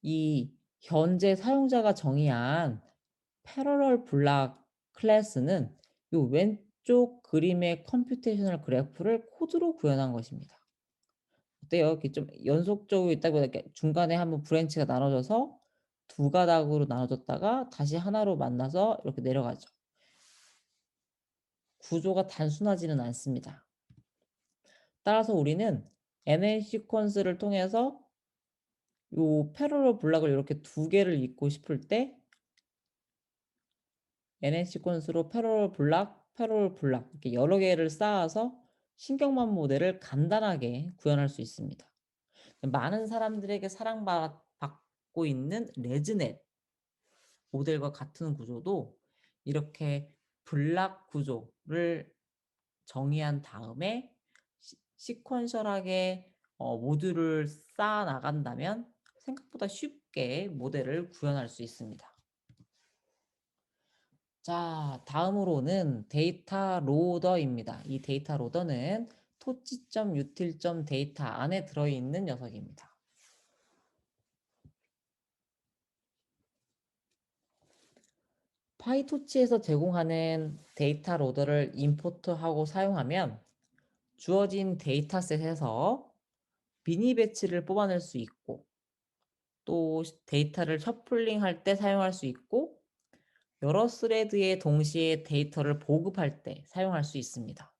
이 현재 사용자가 정의한 패러럴 블락 클래스는 이 왼쪽 그림의 컴퓨테이셔널 그래프를 코드로 구현한 것입니다. 어때요? 이렇게 좀 연속적으로 있다기보다 이렇게 중간에 한번 브랜치가 나눠져서 두 가닥으로 나눠졌다가 다시 하나로 만나서 이렇게 내려가죠. 구조가 단순하지는 않습니다. 따라서 우리는 NN 시퀀스를 통해서 요 패러럴 블락을 이렇게 두 개를 읽고 싶을 때 NN 시퀀스로 패러럴 블락 이렇게 여러 개를 쌓아서 신경망 모델을 간단하게 구현할 수 있습니다. 많은 사람들에게 사랑받고 있는 레즈넷 모델과 같은 구조도 이렇게 블락 구조를 정의한 다음에 시퀀셜하게 모듈을 쌓아 나간다면 생각보다 쉽게 모델을 구현할 수 있습니다. 자, 다음으로는 데이터 로더입니다. 이 데이터 로더는 토치.util. 데이터 안에 들어있는 녀석입니다. 파이토치에서 제공하는 데이터 로더를 임포트하고 사용하면 주어진 데이터셋에서 미니 배치를 뽑아낼 수 있고 또 데이터를 셔플링할 때 사용할 수 있고 여러 스레드에 동시에 데이터를 보급할 때 사용할 수 있습니다.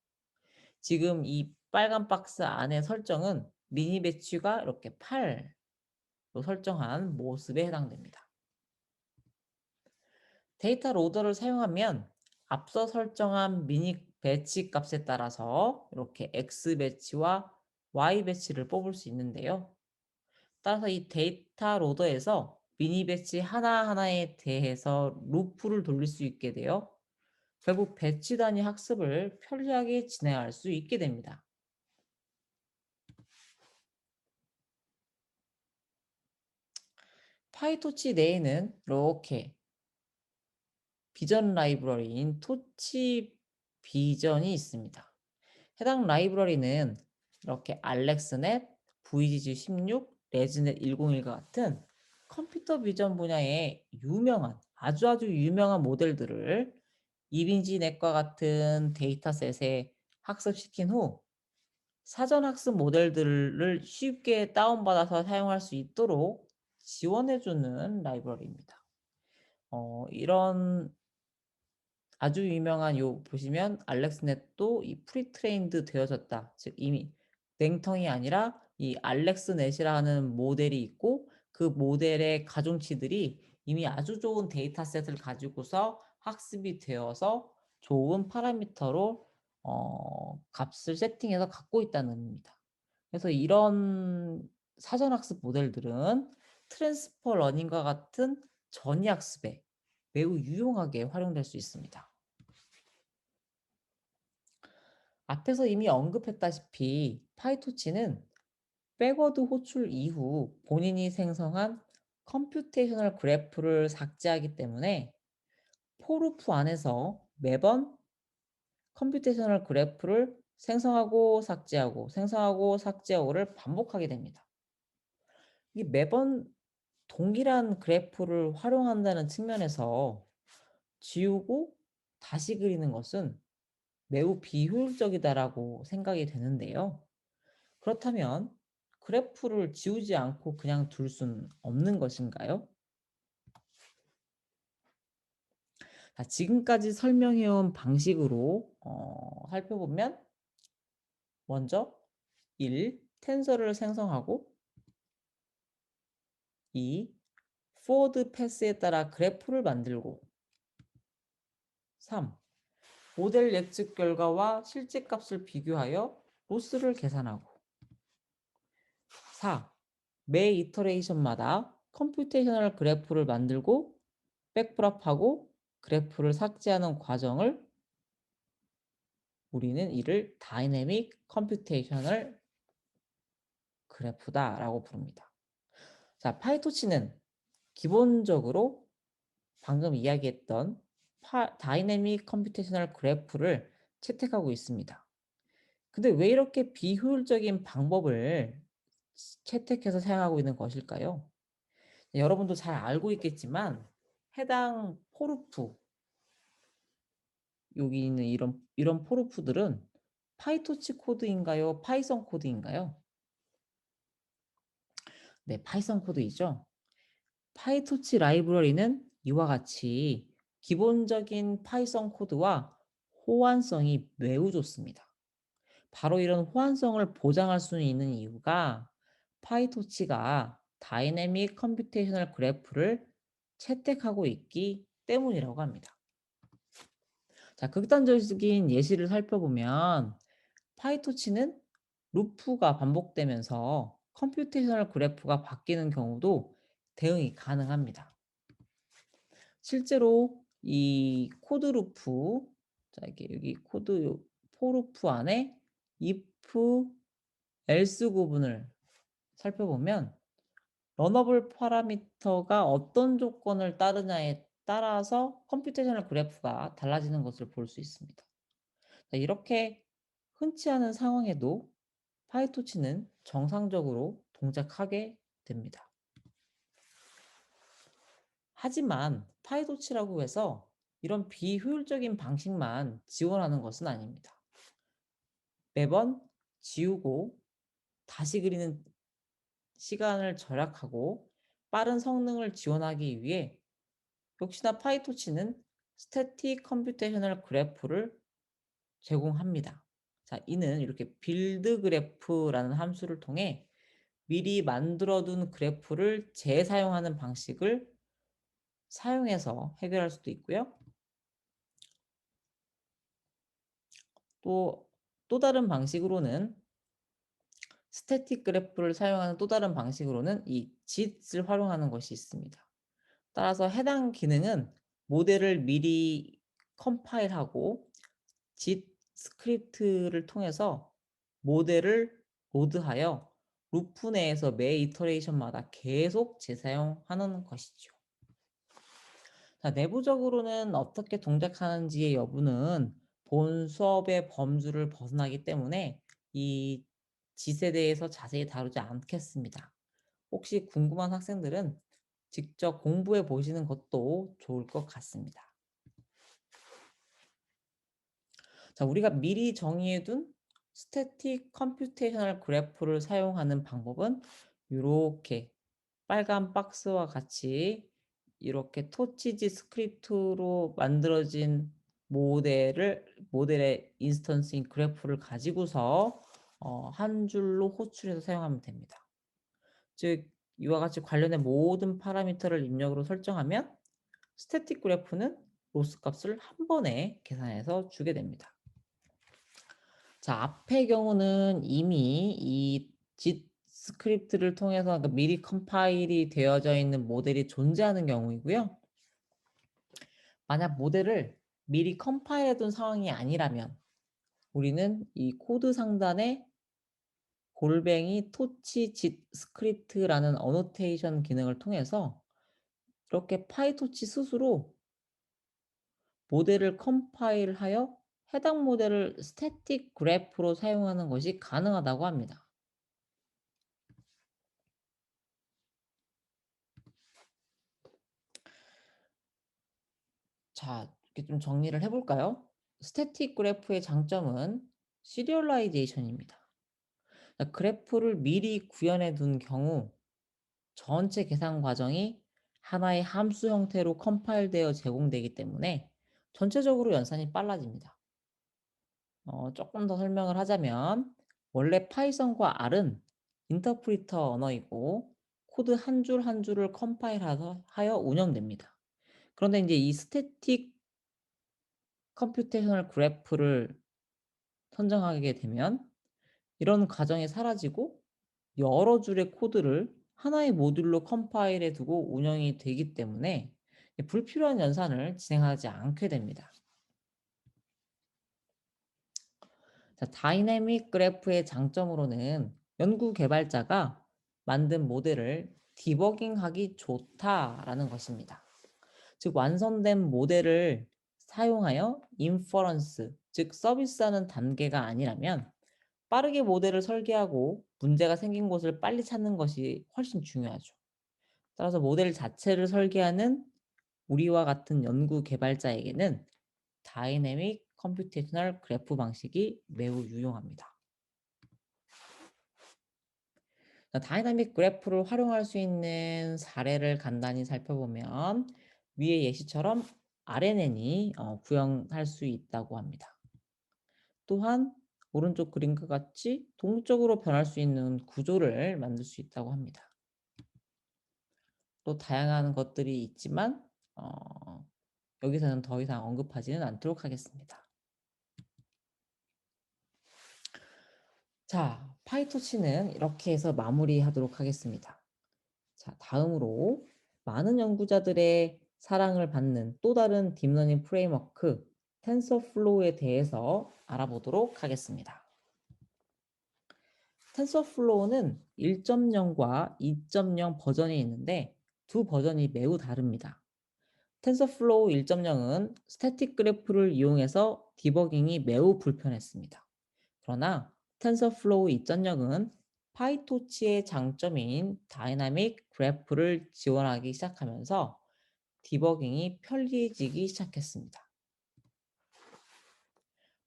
지금 이 빨간 박스 안에 설정은 미니 배치가 이렇게 8로 설정한 모습에 해당됩니다. 데이터 로더를 사용하면 앞서 설정한 미니 배치 값에 따라서 이렇게 X 배치와 Y 배치를 뽑을 수 있는데요. 따라서 이 데이터 로더에서 미니 배치 하나하나에 대해서 루프를 돌릴 수 있게 되어 결국 배치 단위 학습을 편리하게 진행할 수 있게 됩니다. 파이토치 내에는 이렇게 비전 라이브러리인 토치 비전이 있습니다. 해당 라이브러리는 이렇게 알렉스넷, VGG16, 레즈넷 101과 같은 컴퓨터 비전 분야의 유명한 아주 유명한 모델들을 이미지넷과 같은 데이터셋에 학습시킨 후 사전 학습 모델들을 쉽게 다운받아서 사용할 수 있도록 지원해주는 라이브러리입니다. 이런 아주 유명한 요 보시면 알렉스넷도 이 프리트레인드 되어졌다. 즉 이미 냉텅이 아니라 이 알렉스넷이라는 모델이 있고 그 모델의 가중치들이 이미 아주 좋은 데이터셋을 가지고서 학습이 되어서 좋은 파라미터로 값을 세팅해서 갖고 있다는 의미입니다. 그래서 이런 사전 학습 모델들은 트랜스퍼 러닝과 같은 전위 학습에 매우 유용하게 활용될 수 있습니다. 앞에서 이미 언급했다시피 파이토치는 백워드 호출 이후 본인이 생성한 컴퓨테이셔널 그래프를 삭제하기 때문에 포루프 안에서 매번 컴퓨테이셔널 그래프를 생성하고 삭제하고 생성하고 삭제하고를 반복하게 됩니다. 이 매번 동일한 그래프를 활용한다는 측면에서 지우고 다시 그리는 것은 매우 비효율적이다라고 생각이 되는데요. 그렇다면 그래프를 지우지 않고 그냥 둘 수는 없는 것인가요? 자, 지금까지 설명해 온 방식으로 살펴보면 먼저 1. 텐서를 생성하고 2. forward 패스에 따라 그래프를 만들고 3. 모델 예측 결과와 실제 값을 비교하여 로스를 계산하고 4. 매 이터레이션마다 컴퓨테이셔널 그래프를 만들고 백프랍하고 그래프를 삭제하는 과정을 우리는 이를 다이내믹 컴퓨테이셔널 그래프다라고 부릅니다. 자, 파이토치는 기본적으로 방금 이야기했던 다이내믹 컴퓨테이셔널 그래프를 채택하고 있습니다. 근데 왜 이렇게 비효율적인 방법을 채택해서 사용하고 있는 것일까요? 여러분도 잘 알고 있겠지만 해당 포르프 여기 있는 이런 포르프들은 파이토치 코드인가요? 파이썬 코드인가요? 네, 파이썬 코드이죠. 파이토치 라이브러리는 이와 같이 기본적인 파이썬 코드와 호환성이 매우 좋습니다. 바로 이런 호환성을 보장할 수 있는 이유가 파이토치가 다이내믹 컴퓨테이셔널 그래프를 채택하고 있기 때문이라고 합니다. 자, 극단적인 예시를 살펴보면 파이토치는 루프가 반복되면서 컴퓨테이셔널 그래프가 바뀌는 경우도 대응이 가능합니다. 실제로 이 코드 루프, 자, 이게 여기 코드 포 루프 안에 if else 구분을 살펴보면 러너블 파라미터가 어떤 조건을 따르냐에 따라서 컴퓨테이셔널 그래프가 달라지는 것을 볼 수 있습니다. 자, 이렇게 흔치 않은 상황에도 파이토치는 정상적으로 동작하게 됩니다. 하지만 파이토치라고 해서 이런 비효율적인 방식만 지원하는 것은 아닙니다. 매번 지우고 다시 그리는 시간을 절약하고 빠른 성능을 지원하기 위해 역시나 파이토치는 스태틱 컴퓨테이셔널 그래프를 제공합니다. 자, 이는 이렇게 빌드 그래프라는 함수를 통해 미리 만들어둔 그래프를 재사용하는 방식을 사용해서 해결할 수도 있고요. 또 다른 방식으로는 스태틱 그래프를 사용하는 또 다른 방식으로는 이 JIT을 활용하는 것이 있습니다. 따라서 해당 기능은 모델을 미리 컴파일하고 JIT 스크립트를 통해서 모델을 로드하여 루프 내에서 매 이터레이션마다 계속 재사용하는 것이죠. 자, 내부적으로는 어떻게 동작하는지의 여부는 본 수업의 범주를 벗어나기 때문에 이 짓에 대해서 자세히 다루지 않겠습니다. 혹시 궁금한 학생들은 직접 공부해 보시는 것도 좋을 것 같습니다. 자, 우리가 미리 정의해둔 스태틱 컴퓨테이셔널 그래프를 사용하는 방법은 이렇게 빨간 박스와 같이 이렇게 토치지 스크립트로 만들어진 모델의 인스턴스인 그래프를 가지고서 한 줄로 호출해서 사용하면 됩니다. 즉 이와 같이 관련된 모든 파라미터를 입력으로 설정하면 스태틱 그래프는 로스 값을 한 번에 계산해서 주게 됩니다. 자, 앞의 경우는 이미 이 JIT 스크립트를 통해서 그러니까 미리 컴파일이 되어져 있는 모델이 존재하는 경우이고요. 만약 모델을 미리 컴파일해 둔 상황이 아니라면 우리는 이 코드 상단에 골뱅이 토치 JIT 스크립트라는 어노테이션 기능을 통해서 이렇게 파이토치 스스로 모델을 컴파일하여 해당 모델을 스태틱 그래프로 사용하는 것이 가능하다고 합니다. 자, 이렇게 좀 정리를 해볼까요? 스태틱 그래프의 장점은 시리얼라이제이션입니다. 그래프를 미리 구현해 둔 경우 전체 계산 과정이 하나의 함수 형태로 컴파일되어 제공되기 때문에 전체적으로 연산이 빨라집니다. 조금 더 설명을 하자면 원래 파이썬과 R은 인터프리터 언어이고 코드 한 줄 한 줄을 하여 운영됩니다. 그런데 이제 이 스태틱 컴퓨테이셔널 그래프를 선정하게 되면 이런 과정이 사라지고 여러 줄의 코드를 하나의 모듈로 컴파일해 두고 운영이 되기 때문에 불필요한 연산을 진행하지 않게 됩니다. 자, 다이내믹 그래프의 장점으로는 연구 개발자가 만든 모델을 디버깅하기 좋다라는 것입니다. 즉 완성된 모델을 사용하여 인퍼런스, 즉 서비스하는 단계가 아니라면 빠르게 모델을 설계하고 문제가 생긴 곳을 빨리 찾는 것이 훨씬 중요하죠. 따라서 모델 자체를 설계하는 우리와 같은 연구 개발자에게는 다이내믹 컴퓨테이셔널 그래프 방식이 매우 유용합니다. 다이나믹 그래프를 활용할 수 있는 사례를 간단히 살펴보면 위의 예시처럼 RNN이 구현할 수 있다고 합니다. 또한 오른쪽 그림과 같이 동적으로 변할 수 있는 구조를 만들 수 있다고 합니다. 또 다양한 것들이 있지만 여기서는 더 이상 언급하지는 않도록 하겠습니다. 자, 파이토치는 이렇게 해서 마무리하도록 하겠습니다. 자, 다음으로 많은 연구자들의 사랑을 받는 또 다른 딥러닝 프레임워크 텐서플로우에 대해서 알아보도록 하겠습니다. 텐서플로우는 1.0과 2.0 버전이 있는데 두 버전이 매우 다릅니다. 텐서플로우 1.0은 스태틱 그래프를 이용해서 디버깅이 매우 불편했습니다. 그러나 텐서플로우 2.0은 파이토치의 장점인 다이나믹 그래프를 지원하기 시작하면서 디버깅이 편리해지기 시작했습니다.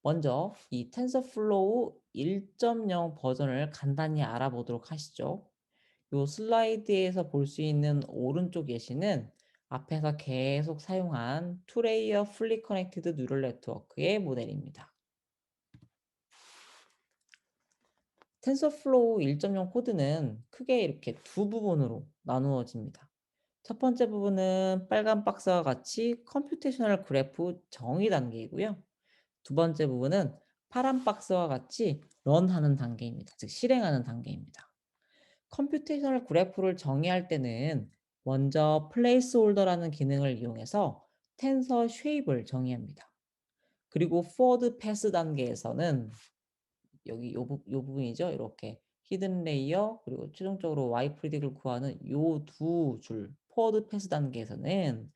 먼저 이 텐서플로우 1.0 버전을 간단히 알아보도록 하시죠. 요 슬라이드에서 볼 수 있는 오른쪽 예시는 앞에서 계속 사용한 투레이어 풀리 커넥티드 뉴럴 네트워크의 모델입니다. 텐서플로우 1.0 코드는 크게 이렇게 두 부분으로 나누어집니다. 첫 번째 부분은 빨간 박스와 같이 컴퓨테이셔널 그래프 정의 단계이고요. 두 번째 부분은 파란 박스와 같이 런하는 단계입니다. 즉 실행하는 단계입니다. 컴퓨테이셔널 그래프를 정의할 때는 먼저 플레이스홀더라는 기능을 이용해서 텐서 쉐입을 정의합니다. 그리고 포워드 패스 단계에서는 여기 요 부분이죠. 이렇게 히든 레이어 그리고 최종적으로 Y 프리딕을 구하는 요 두 줄 포워드 패스 단계에서는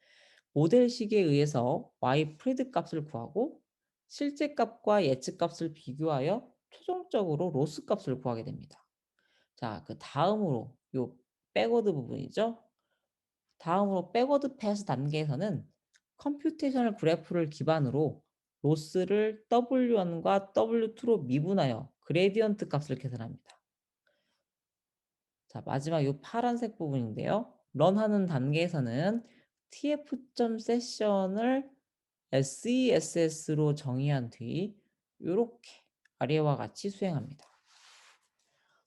모델식에 의해서 Y 프리딕 값을 구하고 실제 값과 예측 값을 비교하여 최종적으로 로스 값을 구하게 됩니다. 자, 그 다음으로 요 백워드 부분이죠. 다음으로 백워드 패스 단계에서는 컴퓨테이셔널 그래프를 기반으로 로스를 W1과 W2로 미분하여 그레디언트 값을 계산합니다. 자, 마지막 요 파란색 부분인데요. 런하는 단계에서는 tf. 세션을 SESS로 정의한 뒤 요렇게 아래와 같이 수행합니다.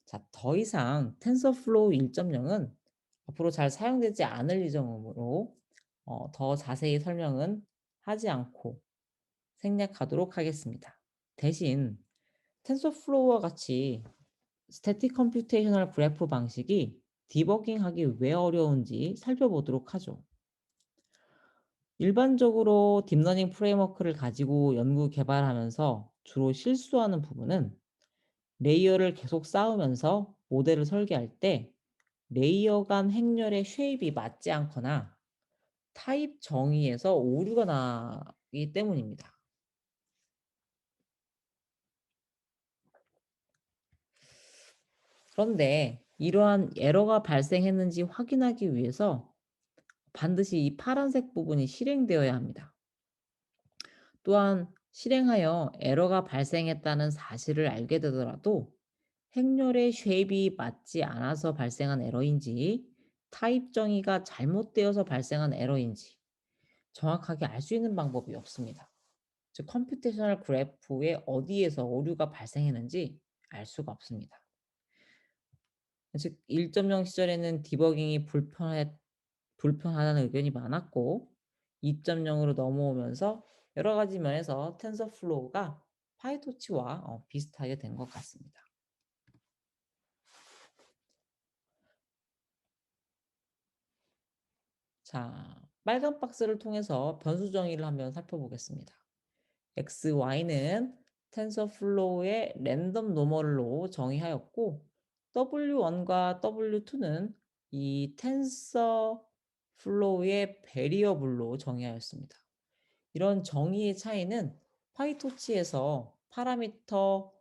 자, 더 이상 텐서플로우 1.0은 앞으로 잘 사용되지 않을 예정이므로 더 자세히 설명은 하지 않고 생략하도록 하겠습니다. 대신 텐서플로우와 같이 스태틱 컴퓨테이셔널 그래프 방식이 디버깅하기 왜 어려운지 살펴보도록 하죠. 일반적으로 딥러닝 프레임워크를 가지고 연구 개발하면서 주로 실수하는 부분은 레이어를 계속 쌓으면서 모델을 설계할 때 레이어 간 행렬의 쉐입이 맞지 않거나 타입 정의에서 오류가 나기 때문입니다. 그런데 이러한 에러가 발생했는지 확인하기 위해서 반드시 이 파란색 부분이 실행되어야 합니다. 또한 실행하여 에러가 발생했다는 사실을 알게 되더라도 행렬의 쉐입이 맞지 않아서 발생한 에러인지 타입 정의가 잘못되어서 발생한 에러인지 정확하게 알 수 있는 방법이 없습니다. 즉 컴퓨테이셔널 그래프에 어디에서 오류가 발생했는지 알 수가 없습니다. 즉 1.0 시절에는 디버깅이 불편하다는 의견이 많았고 2.0으로 넘어오면서 여러 가지 면에서 텐서플로우가 파이토치와 비슷하게 된 것 같습니다. 자, 빨간 박스를 통해서 변수 정의를 한번 살펴보겠습니다. x, y는 텐서플로우의 랜덤 노멀로 정의하였고 w1과 w2는 이 텐서플로우의 베리어블로 정의하였습니다. 이런 정의의 차이는 파이토치에서 파라미터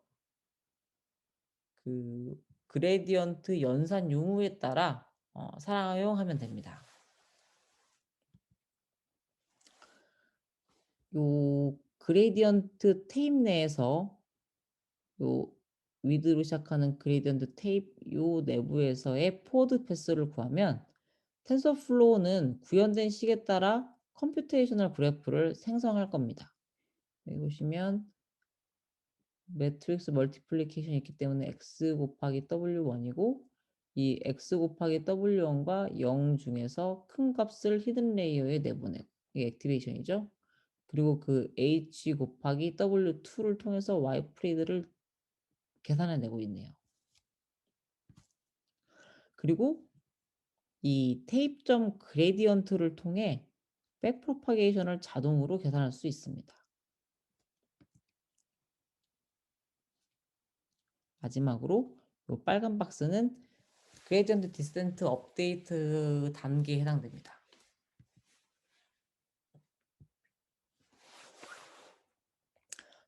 그 그레디언트 연산 유무에 따라 사용하면 됩니다. 요 그레디언트 테이프 내에서 요 위드로 시작하는 그레디언트 테이프 요 내부에서의 포워드 패스를 구하면 텐서플로우는 구현된 식에 따라 컴퓨테이셔널 그래프를 생성할 겁니다. 여기 보시면 매트릭스 멀티플리케이션이 있기 때문에 x 곱하기 w1이고 이 x 곱하기 w1과 0 중에서 큰 값을 히든 레이어에 내보내고 이게 액티베이션이죠. 그리고 그 h 곱하기 w2를 통해서 y 프리드를 계산해내고 있네요. 그리고 이 테이프 점 그레디언트를 통해 백 프로파게이션을 자동으로 계산할 수 있습니다. 마지막으로 요 빨간 박스는 그레디언트 디센트 업데이트 단계에 해당됩니다.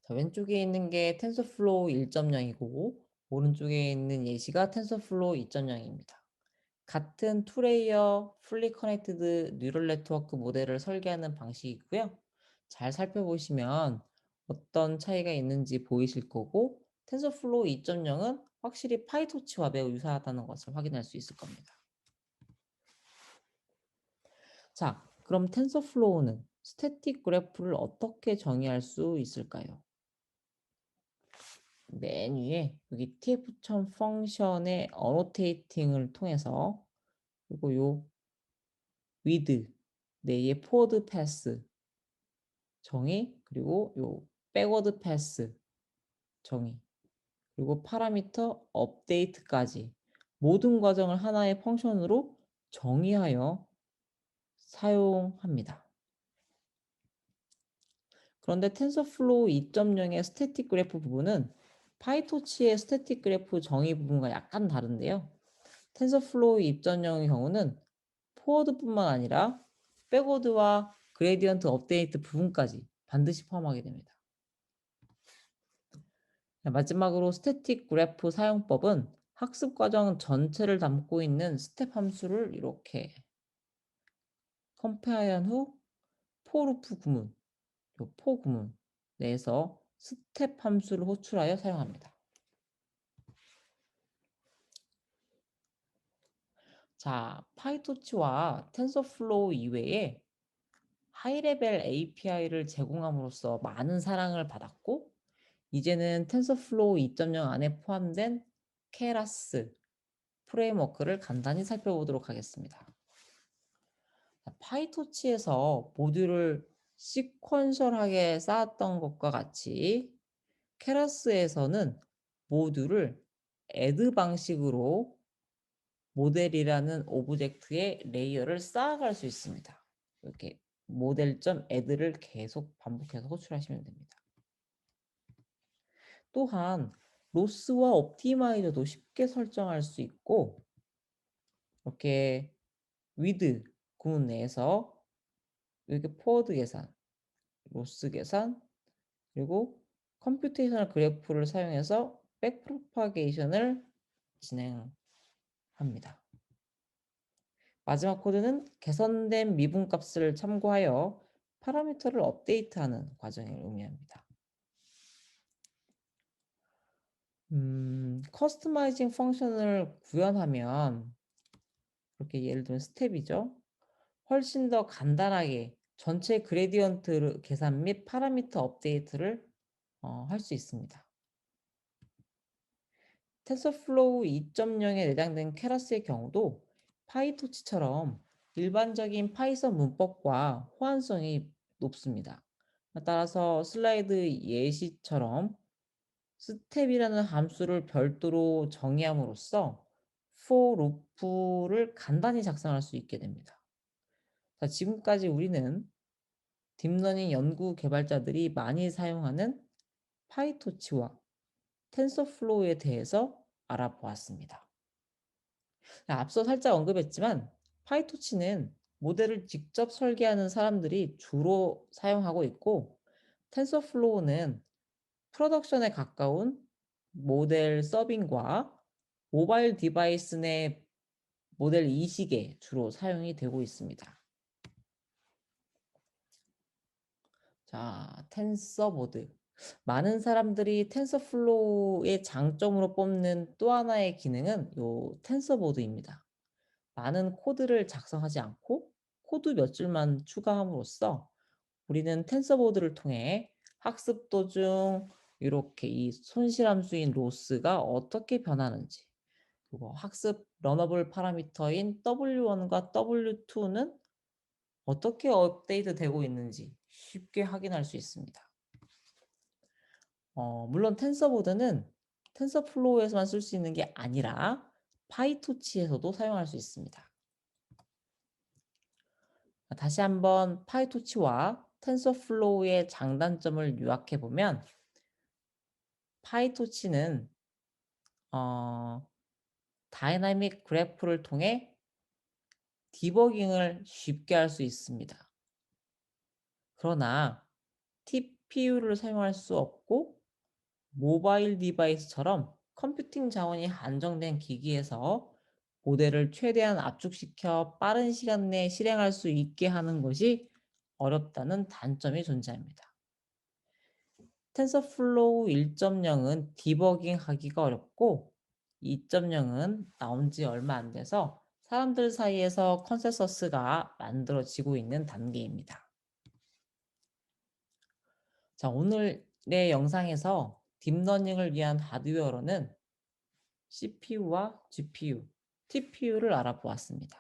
자, 왼쪽에 있는 게 텐서플로우 1.0이고 오른쪽에 있는 예시가 텐서플로우 2.0입니다. 같은 투레이어 풀리 커넥티드 뉴럴 네트워크 모델을 설계하는 방식이고요. 잘 살펴보시면 어떤 차이가 있는지 보이실 거고 텐서플로우 2.0은 확실히 파이토치와 매우 유사하다는 것을 확인할 수 있을 겁니다. 자, 그럼 텐서플로우는 스태틱 그래프를 어떻게 정의할 수 있을까요? 맨 위에 여기 tf 펑션의 어노테이팅을 통해서 그리고 요 with 내의 forward pass 정의 그리고 요 backward pass 정의 그리고 파라미터 업데이트까지 모든 과정을 하나의 펑션으로 정의하여 사용합니다. 그런데 텐서플로우 2.0의 스태틱 그래프 부분은 파이토치의 스태틱 그래프 정의 부분과 약간 다른데요. 텐서플로우 2.0의 경우는 포워드뿐만 아니라 백워드와 그레디언트 업데이트 부분까지 반드시 포함하게 됩니다. 마지막으로 스태틱 그래프 사용법은 학습 과정 전체를 담고 있는 스텝 함수를 이렇게 컴페어한 후 포루프 구문, 요 포 구문 내에서 스텝 함수를 호출하여 사용합니다. 자, 파이토치와 텐서플로우 이외에 하이레벨 API를 제공함으로써 많은 사랑을 받았고 이제는 텐서플로우 2.0 안에 포함된 케라스 프레임워크를 간단히 살펴보도록 하겠습니다. 파이토치에서 모듈을 시퀀셜하게 쌓았던 것과 같이 케라스에서는 모듈을 애드 방식으로 모델이라는 오브젝트의 레이어를 쌓아갈 수 있습니다. 이렇게 모델.add를 계속 반복해서 호출하시면 됩니다. 또한 로스와 옵티마이저도 쉽게 설정할 수 있고 이렇게 with 구문 내에서 이렇게 포워드 계산, 로스 계산, 그리고 컴퓨테이셔널 그래프를 사용해서 백 프로파게이션을 진행합니다. 마지막 코드는 개선된 미분값을 참고하여 파라미터를 업데이트하는 과정을 의미합니다. 커스터마이징 펑션을 구현하면 이렇게 예를 들면 스텝이죠. 훨씬 더 간단하게 전체 그레디언트 계산 및 파라미터 업데이트를 할 수 있습니다. 텐서플로우 2.0에 내장된 케라스의 경우도 파이토치처럼 일반적인 파이썬 문법과 호환성이 높습니다. 따라서 슬라이드 예시처럼 스텝이라는 함수를 별도로 정의함으로써 for 루프를 간단히 작성할 수 있게 됩니다. 자, 지금까지 우리는 딥러닝 연구 개발자들이 많이 사용하는 파이토치와 텐서플로우에 대해서 알아보았습니다. 앞서 살짝 언급했지만 파이토치는 모델을 직접 설계하는 사람들이 주로 사용하고 있고 텐서플로우는 프로덕션에 가까운 모델 서빙과 모바일 디바이스 내 모델 이식에 주로 사용이 되고 있습니다. 자, 텐서보드. 많은 사람들이 텐서플로우의 장점으로 뽑는 또 하나의 기능은 요 텐서보드입니다. 많은 코드를 작성하지 않고 코드 몇 줄만 추가함으로써 우리는 텐서보드를 통해 학습 도중 이렇게 이 손실함수인 로스가 어떻게 변하는지 그리고 학습 러너블 파라미터인 W1과 W2는 어떻게 업데이트 되고 있는지 쉽게 확인할 수 있습니다. 물론 텐서보드는 텐서플로우에서만 쓸 수 있는 게 아니라 파이토치에서도 사용할 수 있습니다. 다시 한번 파이토치와 텐서플로우의 장단점을 요약해 보면 파이토치는 어, 다이나믹 그래프를 통해 디버깅을 쉽게 할 수 있습니다. 그러나 TPU를 사용할 수 없고 모바일 디바이스처럼 컴퓨팅 자원이 한정된 기기에서 모델을 최대한 압축시켜 빠른 시간 내에 실행할 수 있게 하는 것이 어렵다는 단점이 존재합니다. 텐서플로우 1.0은 디버깅하기가 어렵고 2.0은 나온 지 얼마 안 돼서 사람들 사이에서 컨센서스가 만들어지고 있는 단계입니다. 자, 오늘의 영상에서 딥러닝을 위한 하드웨어로는 CPU와 GPU, TPU를 알아보았습니다.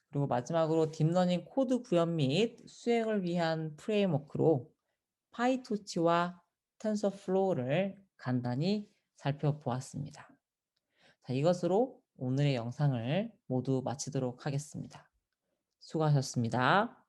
그리고 마지막으로 딥러닝 코드 구현 및 수행을 위한 프레임워크로 파이토치와 텐서플로우를 간단히 살펴보았습니다. 자, 이것으로 오늘의 영상을 모두 마치도록 하겠습니다. 수고하셨습니다.